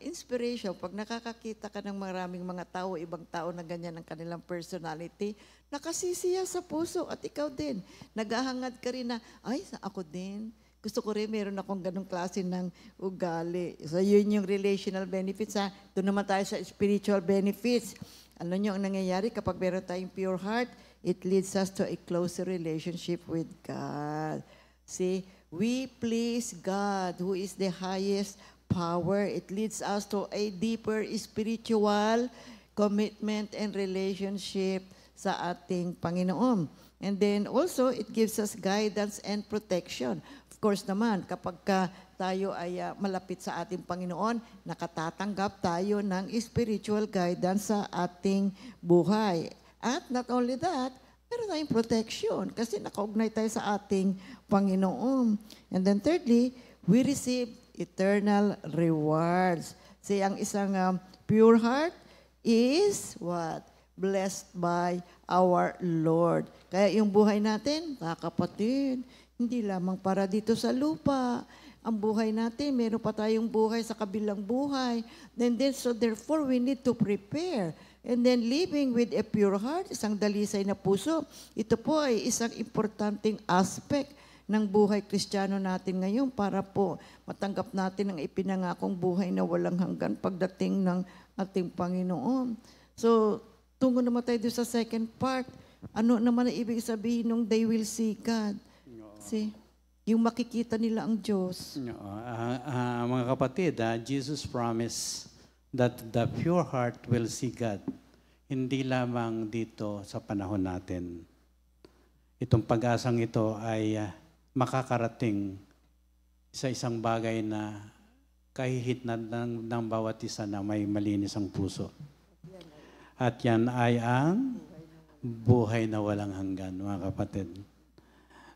Speaker 4: inspiration. Pag nakakakita ka ng maraming mga tao, ibang tao na ganyan ang kanilang personality, nakasisiya sa puso at ikaw din. Naghahangad ka rin na, ay, ako din. Gusto ko rin, meron akong ganong klase ng ugali. So, yun yung relational benefits, ha. Doon naman tayo sa spiritual benefits. Ano nyo ang nangyayari kapag meron tayong pure heart? It leads us to a closer relationship with God. See, we please God, who is the highest power. It leads us to a deeper spiritual commitment and relationship sa ating Panginoon. And then also, it gives us guidance and protection. Of course naman, kapag tayo ay malapit sa ating Panginoon, nakatatanggap tayo ng spiritual guidance sa ating buhay. At not only that, meron tayong protection kasi nakaugnay tayo sa ating Panginoon. And then thirdly, we receive eternal rewards. Say, ang isang pure heart is what? Blessed by our Lord. Kaya yung buhay natin, kapatid, hindi lamang para dito sa lupa. Ang buhay natin, meron pa tayong buhay sa kabilang buhay. So therefore, we need to prepare. And then living with a pure heart, isang dalisay na puso, ito po ay isang importanteng aspect ng buhay Kristiyano natin ngayon para po matanggap natin ang ipinangakong buhay na walang hanggan pagdating ng ating Panginoon. So, tungo naman tayo doon sa second part. Ano naman ang ibig sabihin nung they will see God? See, yung makikita nila ang Diyos.
Speaker 5: Mga kapatid, Jesus promised that the pure heart will see God. Hindi lamang dito sa panahon natin. Itong pag-asang ito ay makakarating sa isang bagay na kahit na ng bawat isa na may malinis ang puso. At yan ay ang buhay na walang hanggan, mga kapatid.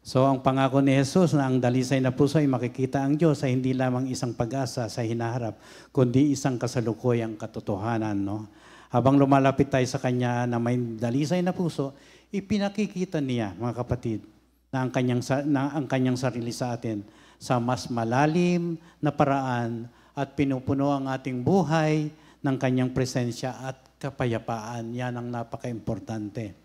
Speaker 5: So ang pangako ni Jesus na ang dalisay na puso ay makikita ang Diyos ay hindi lamang isang pag-asa sa hinaharap, kundi isang kasalukuyang katotohanan. No? Habang lumalapit tayo sa Kanya na may dalisay na puso, ipinakikita niya, mga kapatid, na ang kanyang sarili sa atin sa mas malalim na paraan at pinupuno ang ating buhay ng kanyang presensya at kapayapaan. Yan ang napaka-importante.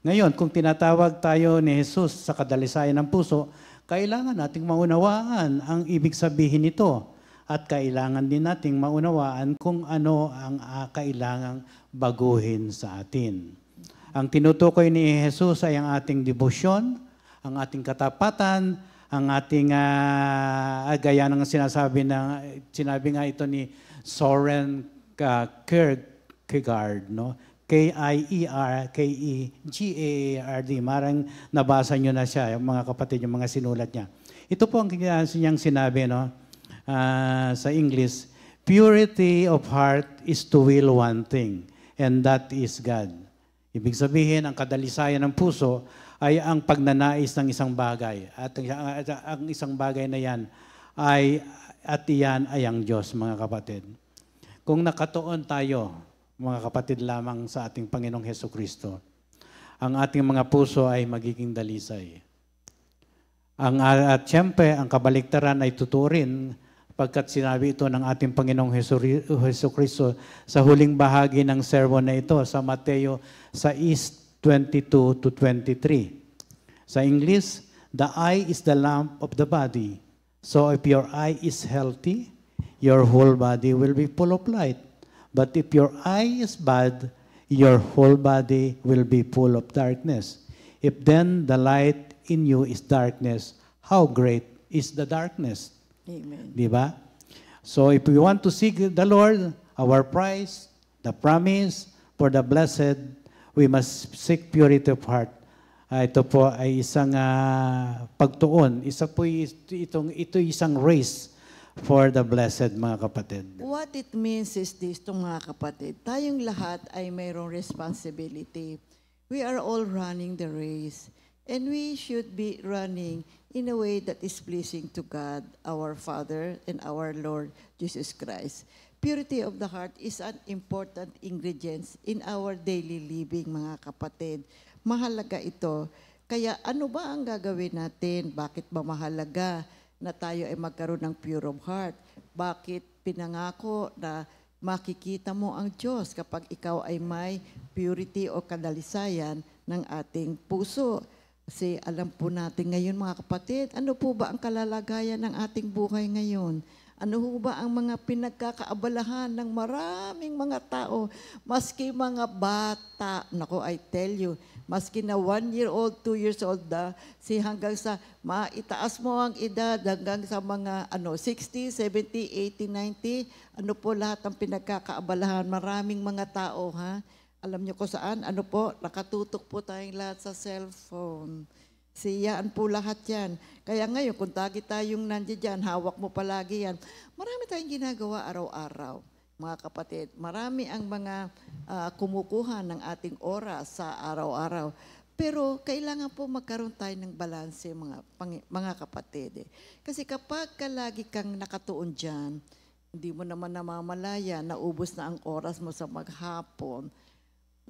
Speaker 5: Ngayon, kung tinatawag tayo ni Jesus sa kadalisayan ng puso, kailangan nating maunawaan ang ibig sabihin nito at kailangan din nating maunawaan kung ano ang kailangang baguhin sa atin. Ang tinutukoy ni Jesus ay ang ating debosyon, ang ating katapatan, ang ating gaya ng sinabi nga ito ni Soren Kierkegaard, no? Kierkegaard. Marang nabasa nyo na siya, yung mga kapatid, yung mga sinulat niya. Ito po ang niyang sinabi, no? Sa English, purity of heart is to will one thing, and that is God. Ibig sabihin, ang kadalisayan ng puso ay ang pagnanais ng isang bagay. At ang isang bagay na yan iyan ay ang Diyos, mga kapatid. Kung nakatuon tayo, mga kapatid, lamang sa ating Panginoong Hesukristo, ang ating mga puso ay magiging dalisay. At siyempre, ang kabaliktaran ay tuturin pagkat sinabi ito ng ating Panginoong Hesukristo sa huling bahagi ng sermon na ito sa Mateo 6:22 to 23. Sa English, the eye is the lamp of the body. So if your eye is healthy, your whole body will be full of light. But if your eye is bad, your whole body will be full of darkness. If then the light in you is darkness, how great is the darkness?
Speaker 4: Amen.
Speaker 5: Di ba? So if we want to seek the Lord, our prize, the promise for the blessed, we must seek purity of heart. Ito po ay isang pagtuon. Ito isang race for the blessed, mga kapatid.
Speaker 4: What it means is this, mga kapatid. Tayong lahat ay mayroong responsibility. We are all running the race. And we should be running in a way that is pleasing to God, our Father, and our Lord Jesus Christ. Purity of the heart is an important ingredient in our daily living, mga kapatid. Mahalaga ito. Kaya ano ba ang gagawin natin? Bakit ba mahalaga na tayo ay magkaroon ng pure of heart? Bakit pinangako na makikita mo ang Diyos kapag ikaw ay may purity o kadalisayan ng ating puso? Kasi alam po natin ngayon, mga kapatid, ano po ba ang kalalagayan ng ating buhay ngayon? Ano po ba ang mga pinagkakaabalahan ng maraming mga tao, maski mga bata? Nako, I tell you, maski na 1-year-old, 2 years old na, hanggang sa maitaas mo ang edad, hanggang sa mga 60, 70, 80, 90, ano po lahat ang pinagkakaabalahan? Maraming mga tao, ha? Alam niyo ko saan? Ano po? Nakatutok po tayong lahat sa cellphone. Siyaan po lahat yan. Kaya ngayon, kung tayong nandiyan dyan, hawak mo palagi yan. Marami tayong ginagawa araw-araw, mga kapatid. Marami ang mga kumukuha ng ating oras sa araw-araw. Pero kailangan po magkaroon tayo ng balanse, mga kapatid. Kasi kapag lagi kang nakatuon dyan, hindi mo naman namamalaya, naubos na ang oras mo sa maghapon.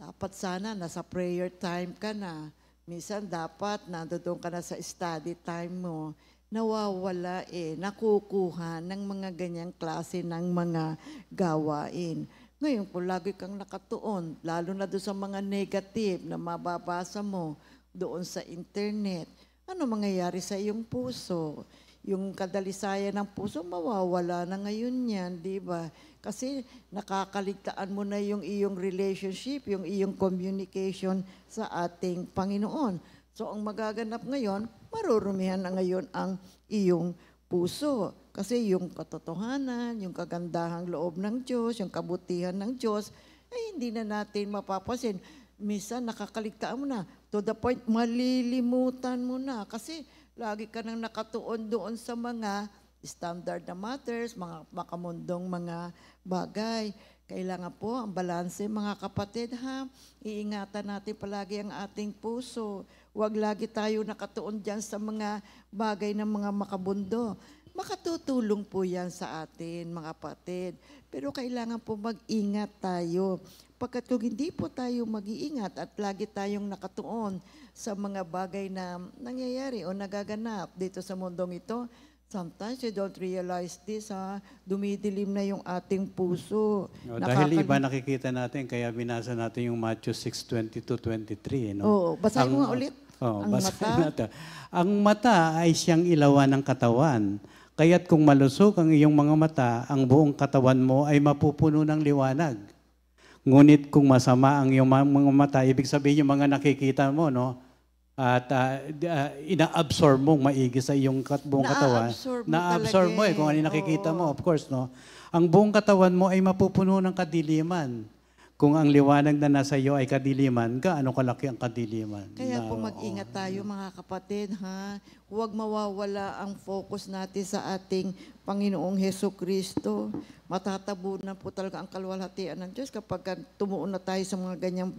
Speaker 4: Dapat sana nasa prayer time ka na. Minsan dapat nandoon ka na sa study time mo. Nawawala nakukuha ng mga ganyang klase ng mga gawain. Ngayon po lagi kang nakatuon, lalo na doon sa mga negative na mababasa mo doon sa internet. Ano mangyayari sa iyong puso? Yung kadalisayan ng puso, mawawala na ngayon yan, di ba? Kasi nakakaligtaan mo na yung iyong relationship, yung iyong communication sa ating Panginoon. So ang magaganap ngayon, marurumihan na ngayon ang iyong puso. Kasi yung katotohanan, yung kagandahang loob ng Diyos, yung kabutihan ng Diyos, ay hindi na natin mapapasin. Minsan nakakaligtaan mo na, to the point malilimutan mo na. Kasi lagi ka nang nakatuon doon sa mga standard na matters, mga makamundong mga bagay. Kailangan po ang balanse, mga kapatid, ha? Iingatan natin palagi ang ating puso. Huwag lagi tayo nakatuon dyan sa mga bagay ng mga makabundo. Makatutulong po yan sa atin, mga kapatid. Pero kailangan po mag-ingat tayo. Pagkat kung hindi po tayo mag-iingat at lagi tayong nakatuon sa mga bagay na nangyayari o nagaganap dito sa mundong ito, sometimes you don't realize this, ha? Dumidilim na yung ating puso.
Speaker 5: Dahil iba nakikita natin, kaya binasa natin yung Matthew 6:22-23. No?
Speaker 4: Oo, basahin mo nga ulit.
Speaker 5: Oh,
Speaker 4: ang
Speaker 5: basahin
Speaker 4: mata.
Speaker 5: natin. Ang mata ay siyang ilawan ng katawan. Kaya't kung malusog ang iyong mga mata, ang buong katawan mo ay mapupuno ng liwanag. Ngunit kung masama ang iyong mga mata, ibig sabihin yung mga nakikita mo, no? At ina-absorb mong maigi sa iyong buong katawan. Na-absorb mo kung ano yung nakikita mo, of course, no? Ang buong katawan mo ay mapupuno ng kadiliman. Kung ang liwanag na nasa iyo ay kadiliman, gaano kalaki ang kadiliman?
Speaker 4: Kaya po mag-ingat tayo, mga kapatid, ha? Huwag mawawala ang focus natin sa ating Panginoong Hesukristo. Matatabunan po talaga ang kaluwalhatian ng Diyos kapag tumuon na tayo sa mga ganyang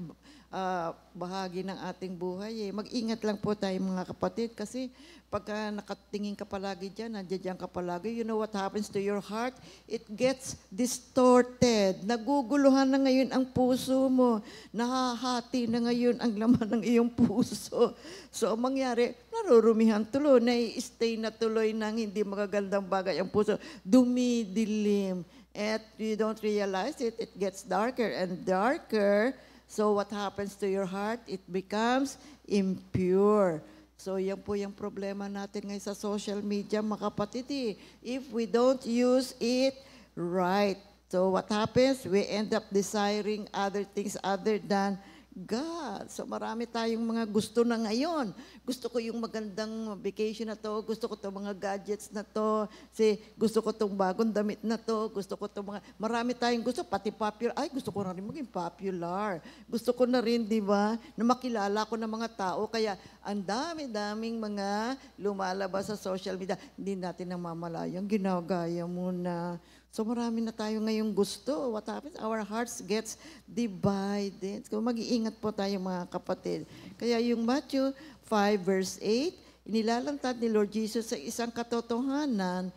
Speaker 4: bahagi ng ating buhay. Mag-ingat lang po tayo, mga kapatid, kasi pagka nakatingin ka palagi dyan, nandiyan ka palagi, you know what happens to your heart? It gets distorted. Naguguluhan na ngayon ang puso mo. Nahahati na ngayon ang laman ng iyong puso. So, ang mangyari, narurumihan tuloy, nai-stay na tuloy ng hindi magagandang bagay ang puso. Dumidilim. At you don't realize it, it gets darker and darker. So what happens to your heart? It becomes impure. So yan po yung problema natin ngayon sa social media, mga kapatid. If we don't use it right, so what happens? We end up desiring other things other than God. So marami tayong mga gusto na ngayon. Gusto ko yung magandang vacation na to, gusto ko itong mga gadgets na to, gusto ko itong bagong damit na to, gusto ko itong mga, marami tayong gusto, pati popular, ay gusto ko na rin maging popular. Gusto ko na rin, di ba, na makilala ko ng mga tao, kaya ang dami-daming mga lumalabas sa social media, hindi natin namamalayang ginagaya mo na. So marami na tayo ngayong gusto. What happens? Our hearts gets divided. So mag-iingat po tayo mga kapatid. Kaya yung Matthew 5 verse 8, inilalantad ni Lord Jesus sa isang katotohanan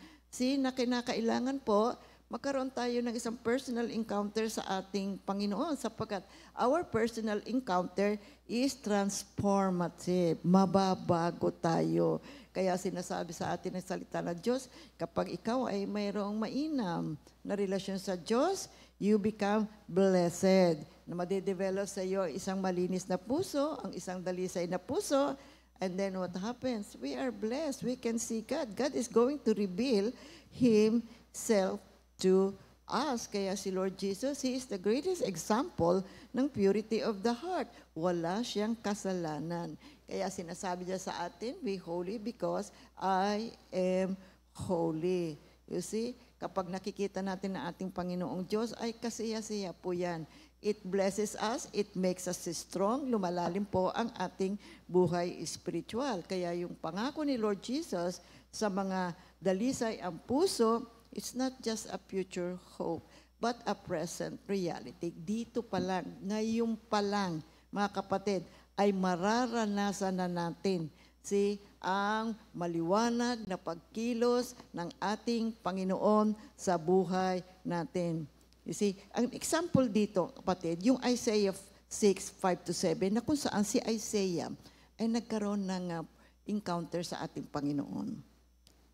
Speaker 4: na kinakailangan po magkaroon tayo ng isang personal encounter sa ating Panginoon sapagkat our personal encounter is transformative. Mababago tayo. Kaya sinasabi sa atin ng salita ng Diyos, kapag ikaw ay mayroong mainam na relasyon sa Diyos, you become blessed. Na madedevelop sa iyo isang malinis na puso, ang isang dalisay na puso, and then what happens? We are blessed. We can see God. God is going to reveal Himself to us. Kaya si Lord Jesus, He is the greatest example ng purity of the heart. Wala siyang kasalanan. Kaya sinasabi niya sa atin, be holy because I am holy. You see, kapag nakikita natin na ating Panginoong Diyos, ay kasiya-siya po yan. It blesses us, it makes us strong, lumalalim po ang ating buhay spiritual. Kaya yung pangako ni Lord Jesus sa mga dalisay ang puso, it's not just a future hope, but a present reality. Dito pa lang, ngayon pa lang, mga kapatid, ay mararanasan na natin ang maliwanag na pagkilos ng ating Panginoon sa buhay natin. You see, ang example dito, kapatid, yung Isaiah 6:5-7, na kung saan si Isaiah ay nagkaroon ng encounter sa ating Panginoon.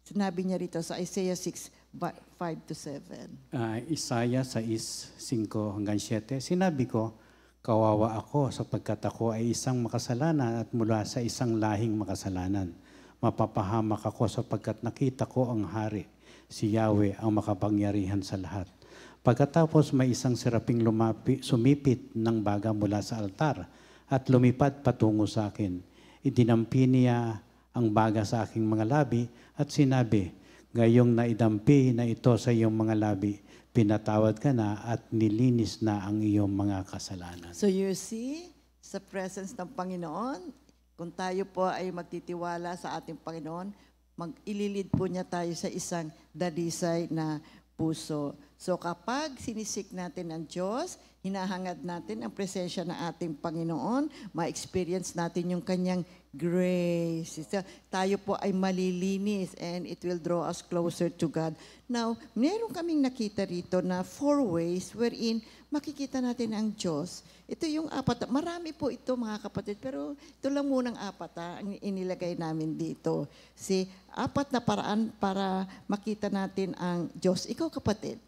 Speaker 4: Sinabi niya rito sa Isaiah 6:5-7.
Speaker 5: Isaiah 6:5-7, sinabi ko, kawawa ako sapagkat ako ay isang makasalanan at mula sa isang lahing makasalanan. Mapapahamak ako sapagkat nakita ko ang hari, si Yahweh ang makapangyarihan sa lahat. Pagkatapos may isang seraping sumipit ng baga mula sa altar at lumipad patungo sa akin. Idinampi niya ang baga sa aking mga labi at sinabi, gayong naidampi na ito sa iyong mga labi, pinatawad ka na at nilinis na ang iyong mga kasalanan.
Speaker 4: So you see, sa presence ng Panginoon, kung tayo po ay magtitiwala sa ating Panginoon, ililid po niya tayo sa isang dalisay na puso. So kapag sinisik natin ang Diyos, hinahangad natin ang presensya ng ating Panginoon, ma-experience natin yung kanyang grace. Tayo po ay malilinis and it will draw us closer to God. Now, meron kaming nakita rito na 4 ways wherein makikita natin ang Diyos. Ito yung 4. Marami po ito mga kapatid, pero ito lang munang 4 ang inilagay namin dito. 4 na paraan para makita natin ang Diyos. Ikaw kapatid,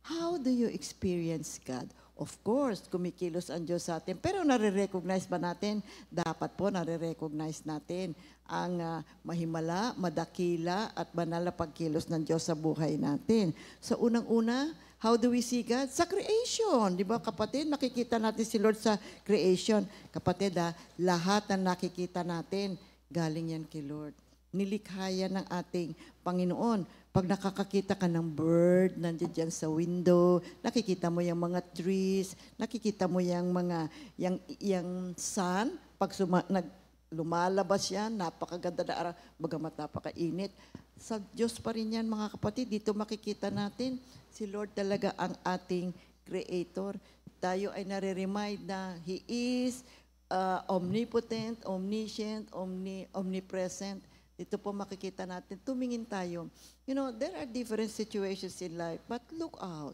Speaker 4: how do you experience God? Of course, kumikilos ang Diyos sa atin. Pero nare-recognize ba natin? Dapat po nare-recognize natin ang mahimala, madakila at banal na pagkilos ng Diyos sa buhay natin. So unang-una, how do we see God? Sa creation. Di ba kapatid, nakikita natin si Lord sa creation. Kapatid, lahat na nakikita natin, galing yan kay Lord. Nilikha yan ng ating Panginoon. Pag nakakakita ka ng bird, nandiyan dyan sa window, nakikita mo yung mga trees, nakikita mo yung mga, yung sun, pag lumalabas yan, napakaganda na araw, bagamat napakainit. Sa Diyos pa rin yan mga kapatid, dito makikita natin, si Lord talaga ang ating Creator. Tayo ay nare-remind na He is omnipotent, omniscient, omnipresent. Ito po makikita natin, tumingin tayo. You know, there are different situations in life, but look out.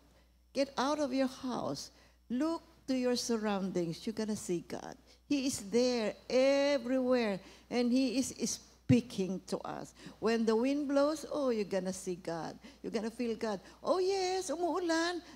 Speaker 4: Get out of your house. Look to your surroundings. You're gonna see God. He is there everywhere, and He is speaking to us. When the wind blows, oh, you're gonna see God. You're gonna feel God. Oh yes, umuulan.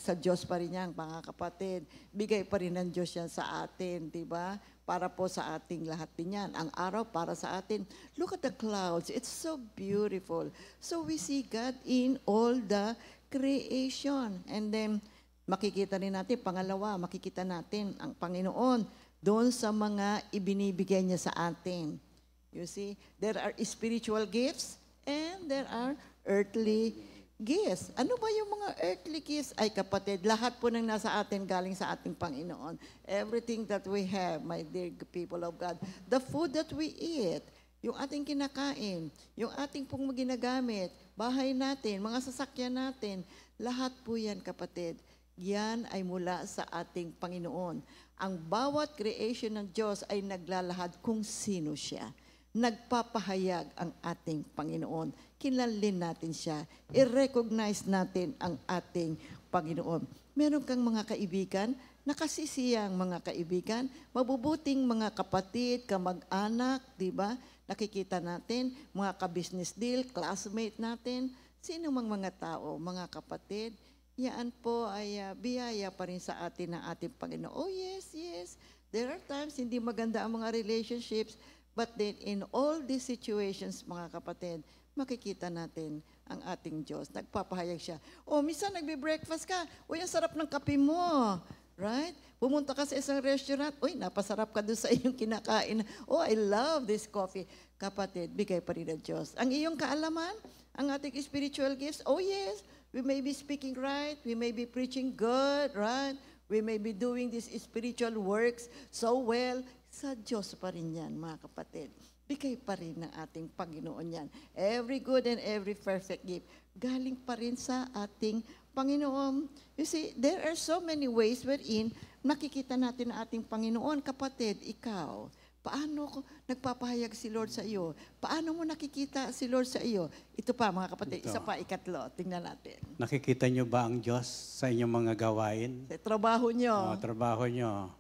Speaker 4: Sa Diyos pa rin yan, mga kapatid. Bigay pa rin ng Diyos yan sa atin, di ba? Para po sa ating lahat din yan. Ang araw para sa atin. Look at the clouds. It's so beautiful. So we see God in all the creation. And then, makikita rin natin, pangalawa, makikita natin ang Panginoon doon sa mga ibinibigay niya sa atin. You see, there are spiritual gifts and there are earthly gifts. Ano ba yung mga earthly gifts? Ay kapatid, lahat po ng nasa atin galing sa ating Panginoon. Everything that we have, my dear people of God, the food that we eat, yung ating kinakain, yung ating pong ginagamit, bahay natin, mga sasakyan natin, lahat po yan kapatid, yan ay mula sa ating Panginoon. Ang bawat creation ng Diyos ay naglalahad kung sino siya. Nagpapahayag ang ating Panginoon. Kilalin natin siya. I-recognize natin ang ating Panginoon. Meron kang mga kaibigan, nakasisiyang mga kaibigan, mabubuting mga kapatid, kamag-anak, di ba? Nakikita natin, mga ka-business deal, classmate natin, sino mang mga tao, mga kapatid, yan po ay biyaya pa rin sa atin ng ating Panginoon. Oh yes, yes. There are times hindi maganda ang mga relationships, but then in all these situations, mga kapatid, makikita natin ang ating Diyos. Nagpapahayag siya. Oh, minsan nagbe-breakfast ka. Uy, ang sarap ng kape mo. Right? Pumunta ka sa isang restaurant. Uy, napasarap ka doon sa iyong kinakain. Oh, I love this coffee. Kapatid, bigay pa rin ng Diyos. Ang iyong kaalaman, ang ating spiritual gifts, oh yes, we may be speaking right, we may be preaching good, right? We may be doing these spiritual works so well. Sa Diyos pa rin yan, mga kapatid. Bigay pa rin ng ating Panginoon yan. Every good and every perfect gift, galing pa rin sa ating Panginoon. You see, there are so many ways wherein nakikita natin ang ating Panginoon. Kapatid, ikaw, paano nagpapahayag si Lord sa iyo? Paano mo nakikita si Lord sa iyo? Ito pa, mga kapatid, isa pa, ikatlo. Tingnan natin.
Speaker 5: Nakikita nyo ba ang Diyos sa inyong mga gawain?
Speaker 4: Sa trabaho nyo.
Speaker 5: Trabaho nyo.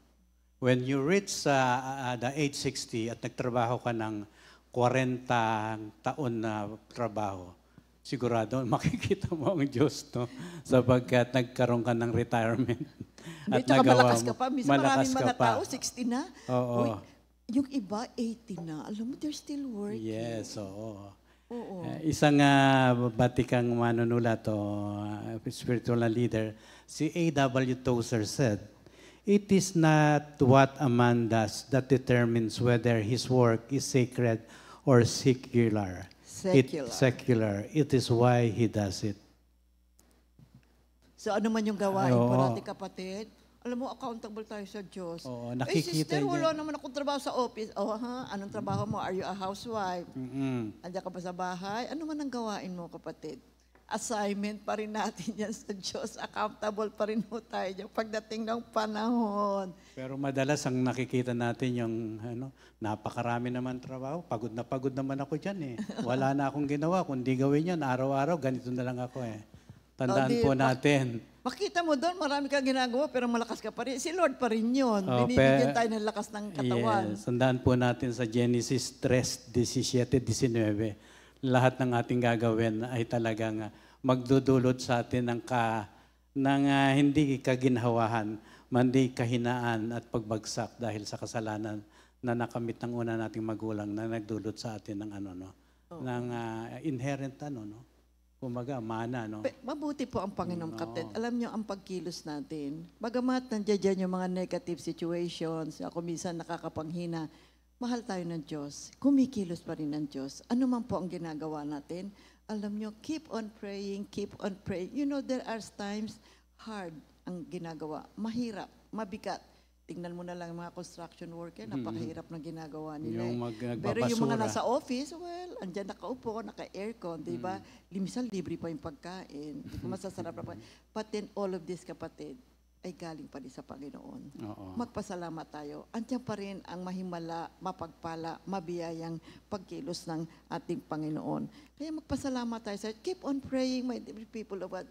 Speaker 5: When you reach the age 60 at nagtrabaho ka ng 40 taon na trabaho, sigurado makikita mo ang Diyos, no? Sapagkat nagkaroon ka ng retirement.
Speaker 4: At malakas ka pa. Minsan maraming mga tao, 60 na.
Speaker 5: Oo.
Speaker 4: Uy, yung iba, 80 na. Alam mo, they're still working.
Speaker 5: Yes, oo.
Speaker 4: Oo.
Speaker 5: Isang batikang manunulat o spiritual na leader, si A.W. Tozer said, "It is not what a man does that determines whether his work is sacred or secular.
Speaker 4: Secular.
Speaker 5: It is why he does it."
Speaker 4: So ano man yung gawain po
Speaker 5: Oo.
Speaker 4: natin kapatid, alam mo, accountable tayo sa Diyos.
Speaker 5: Oo,
Speaker 4: Eh
Speaker 5: nakikita
Speaker 4: sister,
Speaker 5: niya.
Speaker 4: wala naman akong trabaho sa office. Oh ha, anong trabaho mo? Are you a housewife?
Speaker 5: Mm-mm.
Speaker 4: Andiyan ka ba sa bahay? Ano man ang gawain mo kapatid? Assignment pa rin natin yan sa Diyos. Accountable pa rin po tayo dyan pagdating ng panahon.
Speaker 5: Pero madalas ang nakikita natin yung napakarami naman trabaho. Pagod naman ako dyan eh. Wala na akong ginawa. Kundi gawin yan, araw-araw, ganito na lang ako eh. Tandaan
Speaker 4: di
Speaker 5: po
Speaker 4: ba?
Speaker 5: natin.
Speaker 4: Makita mo doon, marami kang ginagawa pero malakas ka pa rin. Si Lord pa rin yun.
Speaker 5: Oh,
Speaker 4: Binibigyan tayo ng lakas ng katawan.
Speaker 5: Yes, tandaan po natin sa Genesis 3:17-19. Lahat ng ating gagawin ay talagang magdudulot sa atin ng hindi kaginhawahan, mandi kahinaan at pagbagsak dahil sa kasalanan na nakamit ng una nating magulang na nagdulot sa atin ng ng inherent kumaga mana
Speaker 4: Mabuti po ang Panginoong kapatid. Alam niyo ang pagkilos natin. Bagamat nandiyan yung mga negative situations, ako minsan nakakapanghina, mahal tayo ng Diyos. Kumikilos pa rin ng Diyos. Ano man po ang ginagawa natin, alam niyo, keep on praying, keep on praying. You know, there are times hard ang ginagawa. Mahirap, mabigat. Tingnan mo na lang mga construction worker, napakahirap ng ginagawa nila. Pero yung mga nasa office, well, andyan nakaupo, naka-aircon, di ba? Minsan libre pa yung pagkain. Di ba masasarap na pa. But then all of this, kapatid, ay galing pa rin sa Panginoon.
Speaker 5: Oo.
Speaker 4: Magpasalamat tayo. Andiyan pa rin ang mahimala, mapagpala, mabiyayang pagkilos ng ating Panginoon. Kaya magpasalamat tayo sa keep on praying, my dear people of God.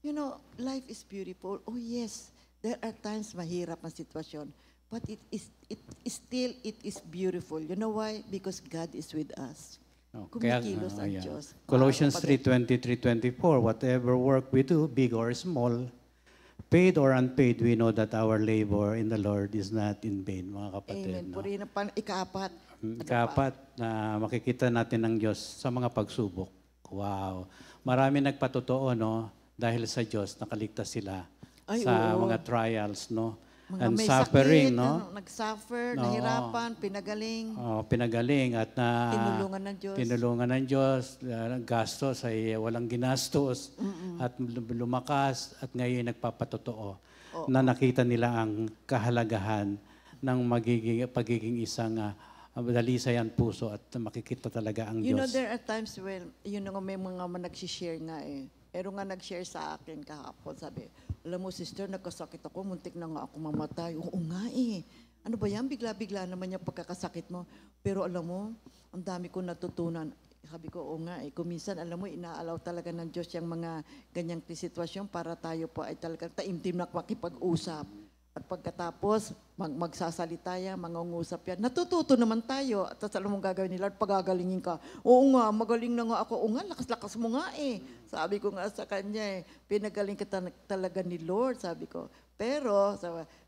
Speaker 4: You know, life is beautiful. Oh yes, there are times mahirap ang sitwasyon. But it is beautiful. You know why? Because God is with us. Kumikilos ang Diyos.
Speaker 5: Colossians 3:23-24, whatever work we do, big or small, paid or unpaid, we know that our labor in the Lord is not in vain, mga kapatid.
Speaker 4: Amen. Purihin ang ikaapat.
Speaker 5: Ikaapat na makikita natin ng Diyos sa mga pagsubok. Wow. Marami nagpatotoo, dahil sa Diyos, nakaligtas sila sa mga trials,
Speaker 4: Mga
Speaker 5: and
Speaker 4: may
Speaker 5: suffering,
Speaker 4: sakit, nag-suffer, nahirapan, pinagaling.
Speaker 5: Pinagaling at
Speaker 4: Tinulungan ng Diyos.
Speaker 5: Tinulungan ng Diyos, gastos ay walang ginastos at lumakas at ngayon nagpapatotoo na nakita nila ang kahalagahan ng pagiging isang dalisay ang puso at makikita talaga ang
Speaker 4: You know,
Speaker 5: Diyos.
Speaker 4: there are times when, may mga nag-share nga eh. Pero nga nag-share sa akin kahapon, sabi, alam mo sister, nagkasakit ako, muntik na nga ako mamatay. Oo nga eh. Ano ba yan? Bigla-bigla naman yung pagkakasakit mo. Pero alam mo, ang dami ko natutunan. Sabi ko, oo nga eh. Kuminsan, alam mo, inaalaw talaga ng Diyos yung mga ganyang sitwasyon para tayo po ay talagang taimtim na makipag-usap. At pagkatapos, magsasalita yan, mangungusap yan. Natututo naman tayo. At alam mong gagawin nila, pagagalingin ka. Oo nga, magaling na nga ako. Oo nga, lakas-lakas mo nga eh. Sabi ko nga sa kanya eh, pinagaling ka talaga ni Lord, sabi ko. Pero,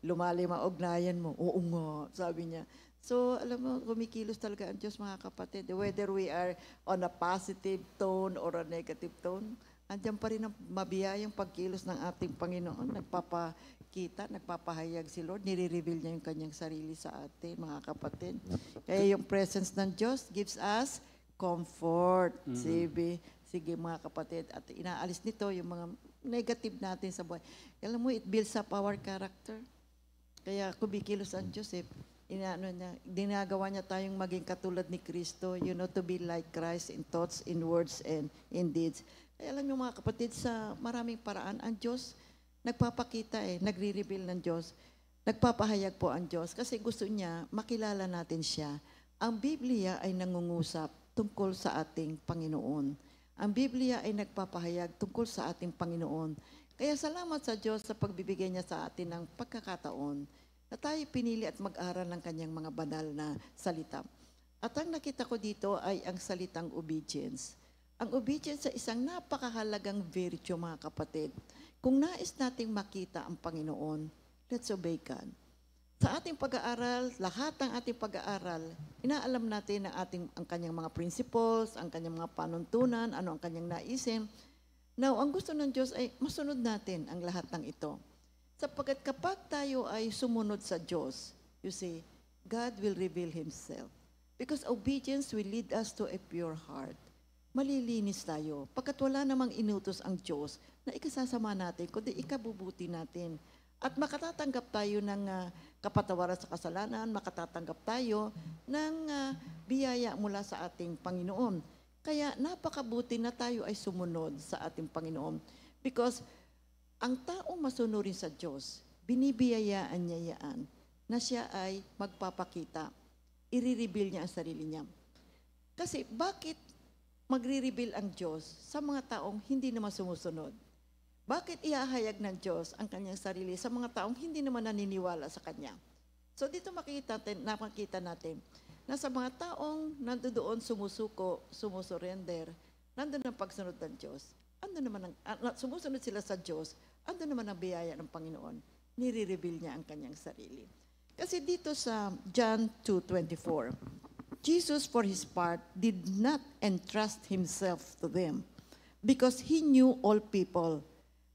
Speaker 4: lumalim ang ugnayan mo. Oo nga, sabi niya. So, alam mo, kumikilos talaga ang Diyos, mga kapatid. Whether we are on a positive tone or a negative tone, andyan pa rin ang mabiyayang pagkilos ng ating Panginoon. Nagpapakita, nagpapahayag si Lord. Nire-reveal niya yung kanyang sarili sa atin, mga kapatid. Kaya yung presence ng Diyos gives us comfort. Sige mga kapatid. At inaalis nito yung mga negative natin sa buhay. Alam mo, it builds up our character. Kaya kumikilos ang Diyos eh. Dinagawa niya tayong maging katulad ni Kristo, to be like Christ in thoughts, in words, and in deeds. Kaya alam niyo mga kapatid, sa maraming paraan, ang Diyos nagpapakita nagre-reveal ng Diyos. Nagpapahayag po ang Diyos kasi gusto niya makilala natin siya. Ang Biblia ay nangungusap tungkol sa ating Panginoon. Ang Biblia ay nagpapahayag tungkol sa ating Panginoon. Kaya salamat sa Diyos sa pagbibigay niya sa atin ng pagkakataon na tayo pinili at mag-aral ng kanyang mga banal na salita. At ang nakita ko dito ay ang salitang obedience. Ang obedience sa isang napakahalagang virtue, mga kapatid. Kung nais nating makita ang Panginoon, let's obey God. Sa ating pag-aaral, lahat ng ating pag-aaral, inaalam natin ang kanyang mga principles, ang kanyang mga panuntunan, ano ang kanyang naisin. Now, ang gusto ng Diyos ay masunod natin ang lahat ng ito. Sapagkat kapag tayo ay sumunod sa Diyos, you see, God will reveal Himself. Because obedience will lead us to a pure heart. Malilinis tayo. Pagkat wala namang inutos ang Diyos na ikasasama natin, kundi ikabubuti natin. At makatatanggap tayo ng kapatawaran sa kasalanan, makatatanggap tayo ng biyaya mula sa ating Panginoon. Kaya napakabuti na tayo ay sumunod sa ating Panginoon. Because ang taong masunurin sa Diyos, binibiyayaan niya yan na siya ay magpapakita. I-reveal niya ang sarili niya. Kasi bakit magre-reveal ang Diyos sa mga taong hindi naman sumusunod? Bakit ihahayag ng Diyos ang kanyang sarili sa mga taong hindi naman naniniwala sa Kanya? So dito makikita natin na sa mga taong nandoon sumusuko, sumusurrender, nandun ang pagsunod ng Diyos. Sumusunod sila sa Diyos, andun naman ang biyaya ng Panginoon. Nire-reveal niya ang kanyang sarili. Kasi dito sa John 2:24, Jesus for His part did not entrust Himself to them because He knew all people.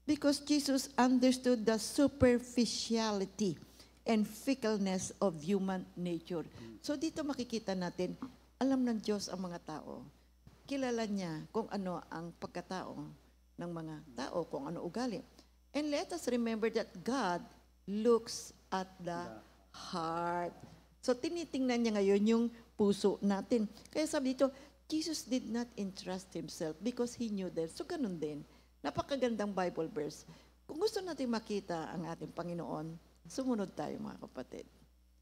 Speaker 4: Because Jesus understood the superficiality and fickleness of human nature. So dito makikita natin, alam ng Diyos ang mga tao. Kilala niya kung ano ang pagkatao ng mga tao, kung ano ugali. And let us remember that God looks at the heart. So tinitingnan niya ngayon yung puso natin. Kaya sabi dito, Jesus did not entrust Himself because He knew them. So ganun din. Napakagandang Bible verse. Kung gusto natin makita ang ating Panginoon, sumunod tayo mga kapatid.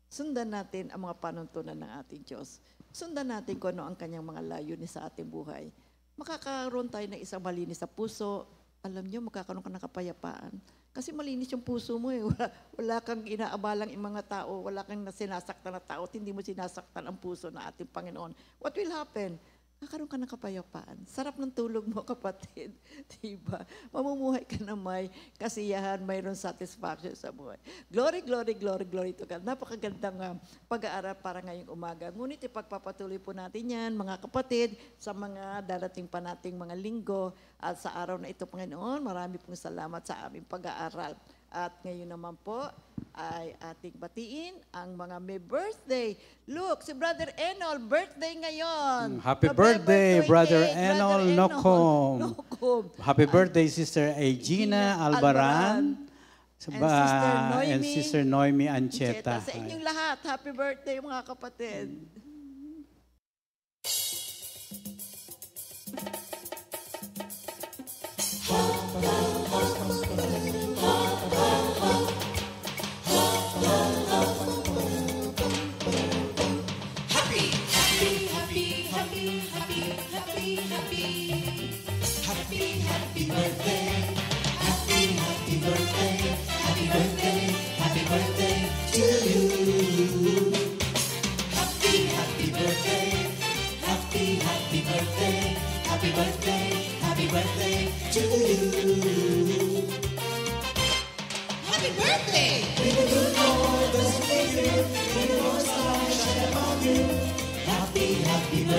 Speaker 4: Sundan natin ang mga panuntunan ng ating Diyos. Sundan natin kung ano ang kanyang mga layunin sa ating buhay. Makakaroon tayo ng isang malinis sa puso. Alam niyo, magkakaroon ka ng kapayapaan. Kasi malinis yung puso mo eh. Wala kang inaabalang yung mga tao. Wala kang sinasaktan na tao. At hindi mo sinasaktan ang puso ng ating Panginoon. What will happen? Kakaroon ka ng kapayapaan. Sarap ng tulog mo, kapatid. Diba? Mamumuhay ka na may kasiyahan, mayroon satisfaction sa buhay. Glory, glory, glory, glory to God. Napakagandang pag-aaral para ngayong umaga. Ngunit ipagpapatuloy po natin yan, mga kapatid, sa mga darating pa nating mga linggo at sa araw na ito, Panginoon. Marami pong salamat sa aming pag-aaral. At ngayon naman po, ay ating batiin ang mga may birthday. Look, si Brother Enol, birthday ngayon.
Speaker 5: Happy
Speaker 4: November
Speaker 5: birthday,
Speaker 4: 28,
Speaker 5: Brother Enol Nocom. Happy birthday, Sister Egina Albaran.
Speaker 4: And Sister
Speaker 5: And Sister Noemi Ancheta.
Speaker 4: Sa inyong lahat, happy birthday mga kapatid.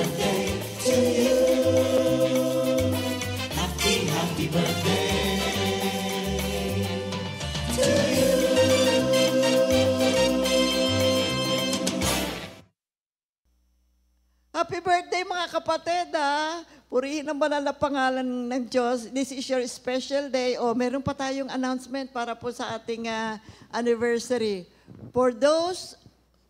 Speaker 1: birthday to you. Happy birthday to you.
Speaker 4: Happy birthday mga kapatid, ha? Purihin ang banal na pangalan ng Diyos. This is your special day. O, meron pa tayong announcement para po sa ating anniversary. For those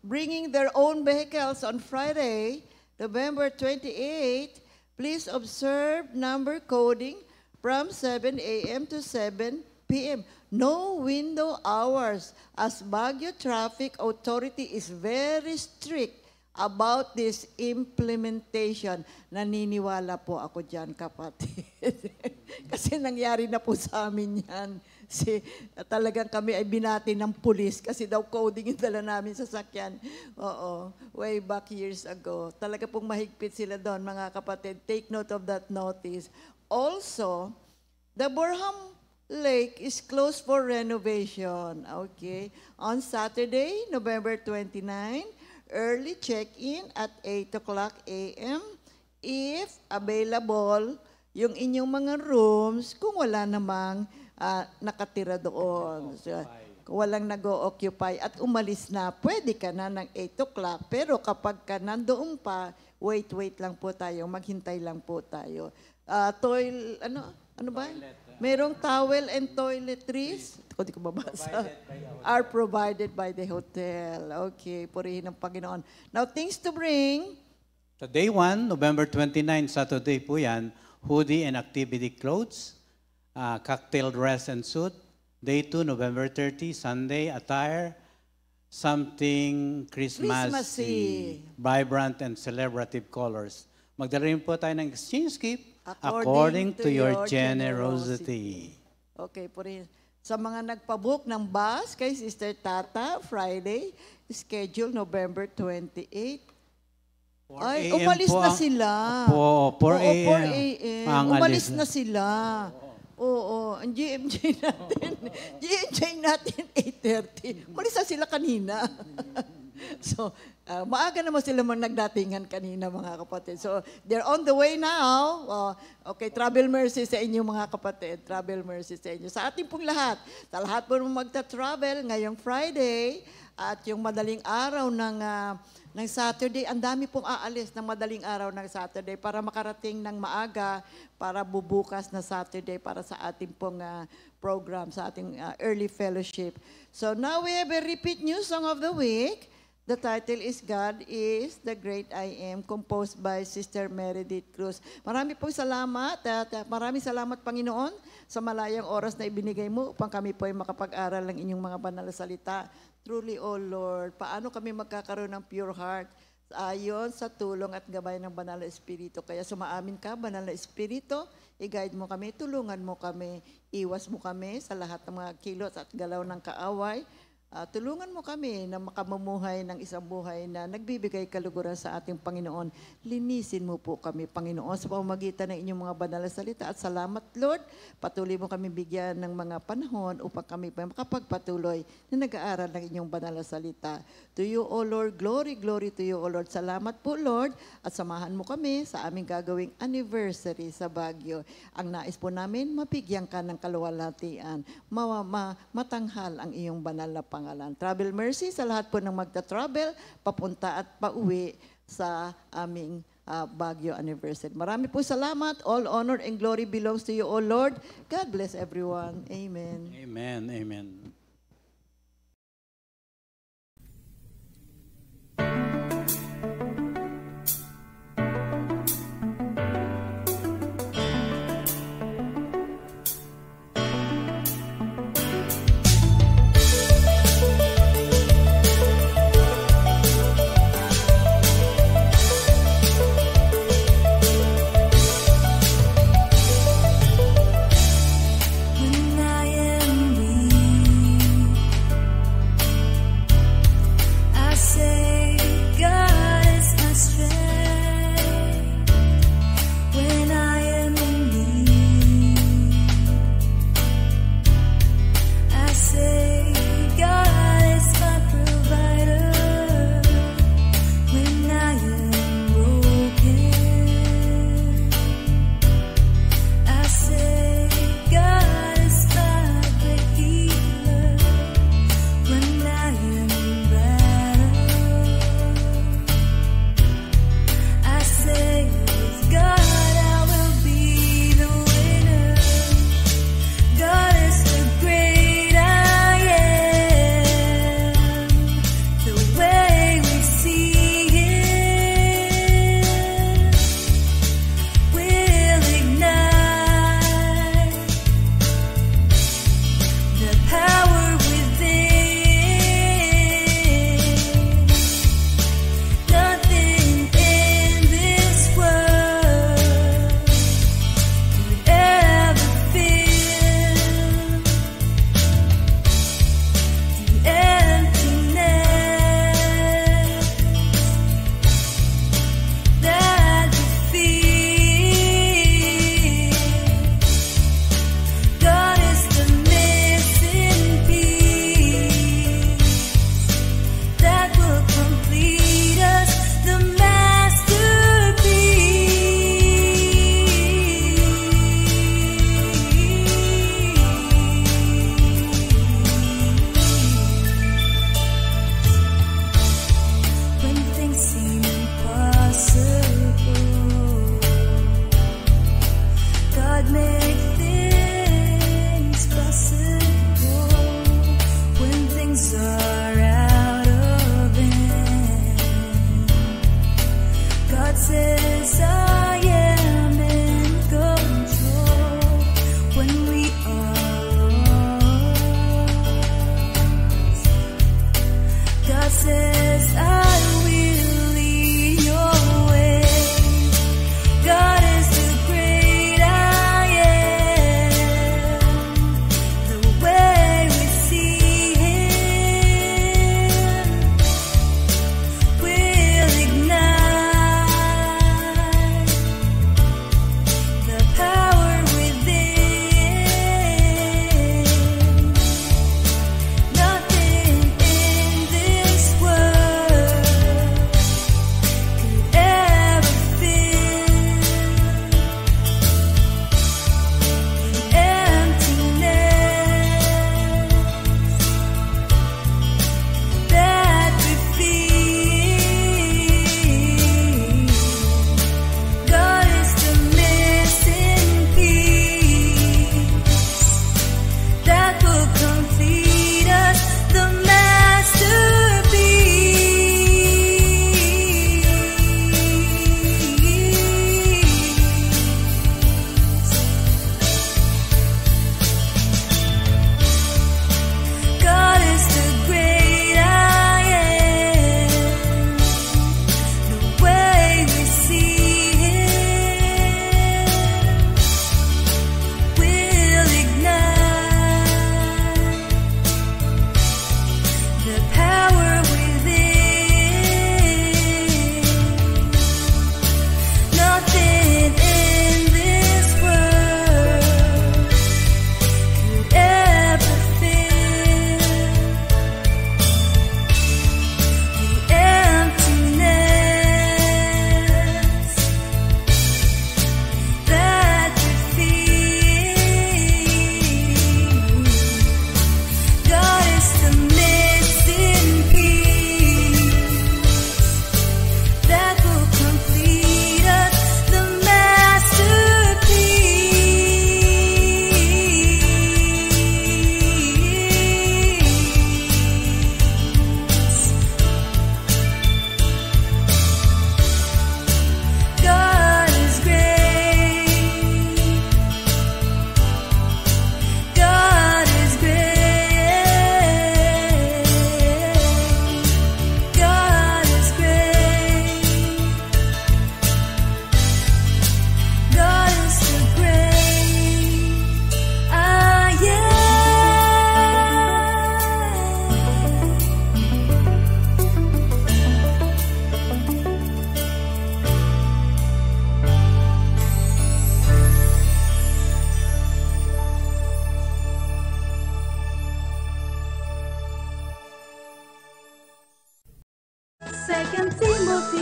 Speaker 4: bringing their own vehicles on Friday, November 28, please observe number coding from 7 a.m. to 7 p.m. No window hours, as Baguio Traffic Authority is very strict about this implementation. Naniniwala po ako dyan, kapatid. Kasi nangyari na po sa amin yan. Talagang kami ay binati ng pulis kasi daw coding yung dala namin sa sakyan. Oo, way back years ago. Talaga pong mahigpit sila doon, mga kapatid. Take note of that notice. Also, the Borham Lake is closed for renovation. Okay. On Saturday, November 29, early check-in at 8 o'clock a.m. if available yung inyong mga rooms kung wala namang nakatira doon. So, kung walang nag-o-occupy at umalis na, pwede ka na ng 8 o'clock. Pero kapag ka nandoon pa, wait lang po tayo, maghintay lang po tayo. Ano ba? Merong towel and toiletries. Hindi ko mabasa. Are provided by the hotel. Okay, purihin ang Panginoon. Now, things to bring.
Speaker 5: So day 1, November 29, Saturday po yan, hoodie and activity clothes, cocktail dress and suit. Day 2, November 30, Sunday attire, something Christmassy, vibrant and celebrative colors. Magdala rin po tayo ng exchange gift according to your generosity.
Speaker 4: Okay, purihin. Sa mga nagpabook ng bus kay Sister Tata, Friday, schedule November 28. Ay, umalis na sila.
Speaker 5: Opo, 4 a.m.
Speaker 4: Umalis na sila. Oo, ang GMJ natin 8:30. Umalis na sila kanina. So, maaga naman sila nagdatingan kanina, mga kapatid. So, they're on the way now. Okay, travel mercy sa inyo, mga kapatid. Travel mercy sa inyo. Sa ating pong lahat, sa lahat po magta-travel ngayong Friday at yung madaling araw ng Saturday, ang dami pong aalis ng madaling araw ng Saturday para makarating ng maaga para bubukas na Saturday para sa ating pong program, sa ating early fellowship. So now we have a repeat new song of the week. The title is God is the Great I Am, composed by Sister Meredith Cruz. Marami pong salamat at maraming salamat, Panginoon, sa malayang oras na ibinigay mo upang kami po ay makapag-aral ng inyong mga banal na salita. Truly, O Lord, paano kami magkakaroon ng pure heart? Ayon sa tulong at gabay ng Banal na Espiritu. Kaya sumaamin ka, Banal na Espiritu, i-guide mo kami, tulungan mo kami, iwas mo kami sa lahat ng mga kilos at galaw ng kaaway. Tulungan mo kami na makamumuhay ng isang buhay na nagbibigay kaluguran sa ating Panginoon. Linisin mo po kami, Panginoon, sa pamamagitan ng inyong mga banal na salita. At salamat, Lord, patuloy mo kami bigyan ng mga panahon upang kami makapagpatuloy na nag-aaral ng inyong banal na salita. To you, O Lord, glory, glory to you, O Lord. Salamat po, Lord, at samahan mo kami sa aming gagawing anniversary sa Baguio. Ang nais po namin, mapigyan ka ng kaluwalhatian, matanghal ang iyong banal na pangalan. Travel mercy sa lahat po ng magta-travel, papunta at pauwi sa aming Baguio anniversary. Marami po salamat. All honor and glory belongs to you, O Lord. God bless everyone. Amen.
Speaker 5: Amen, amen.
Speaker 2: When I am weak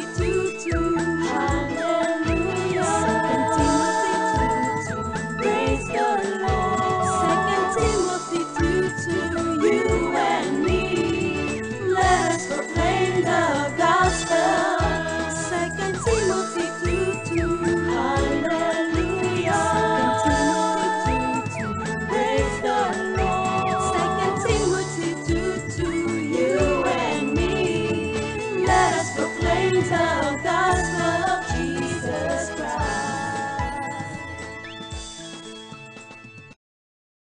Speaker 2: to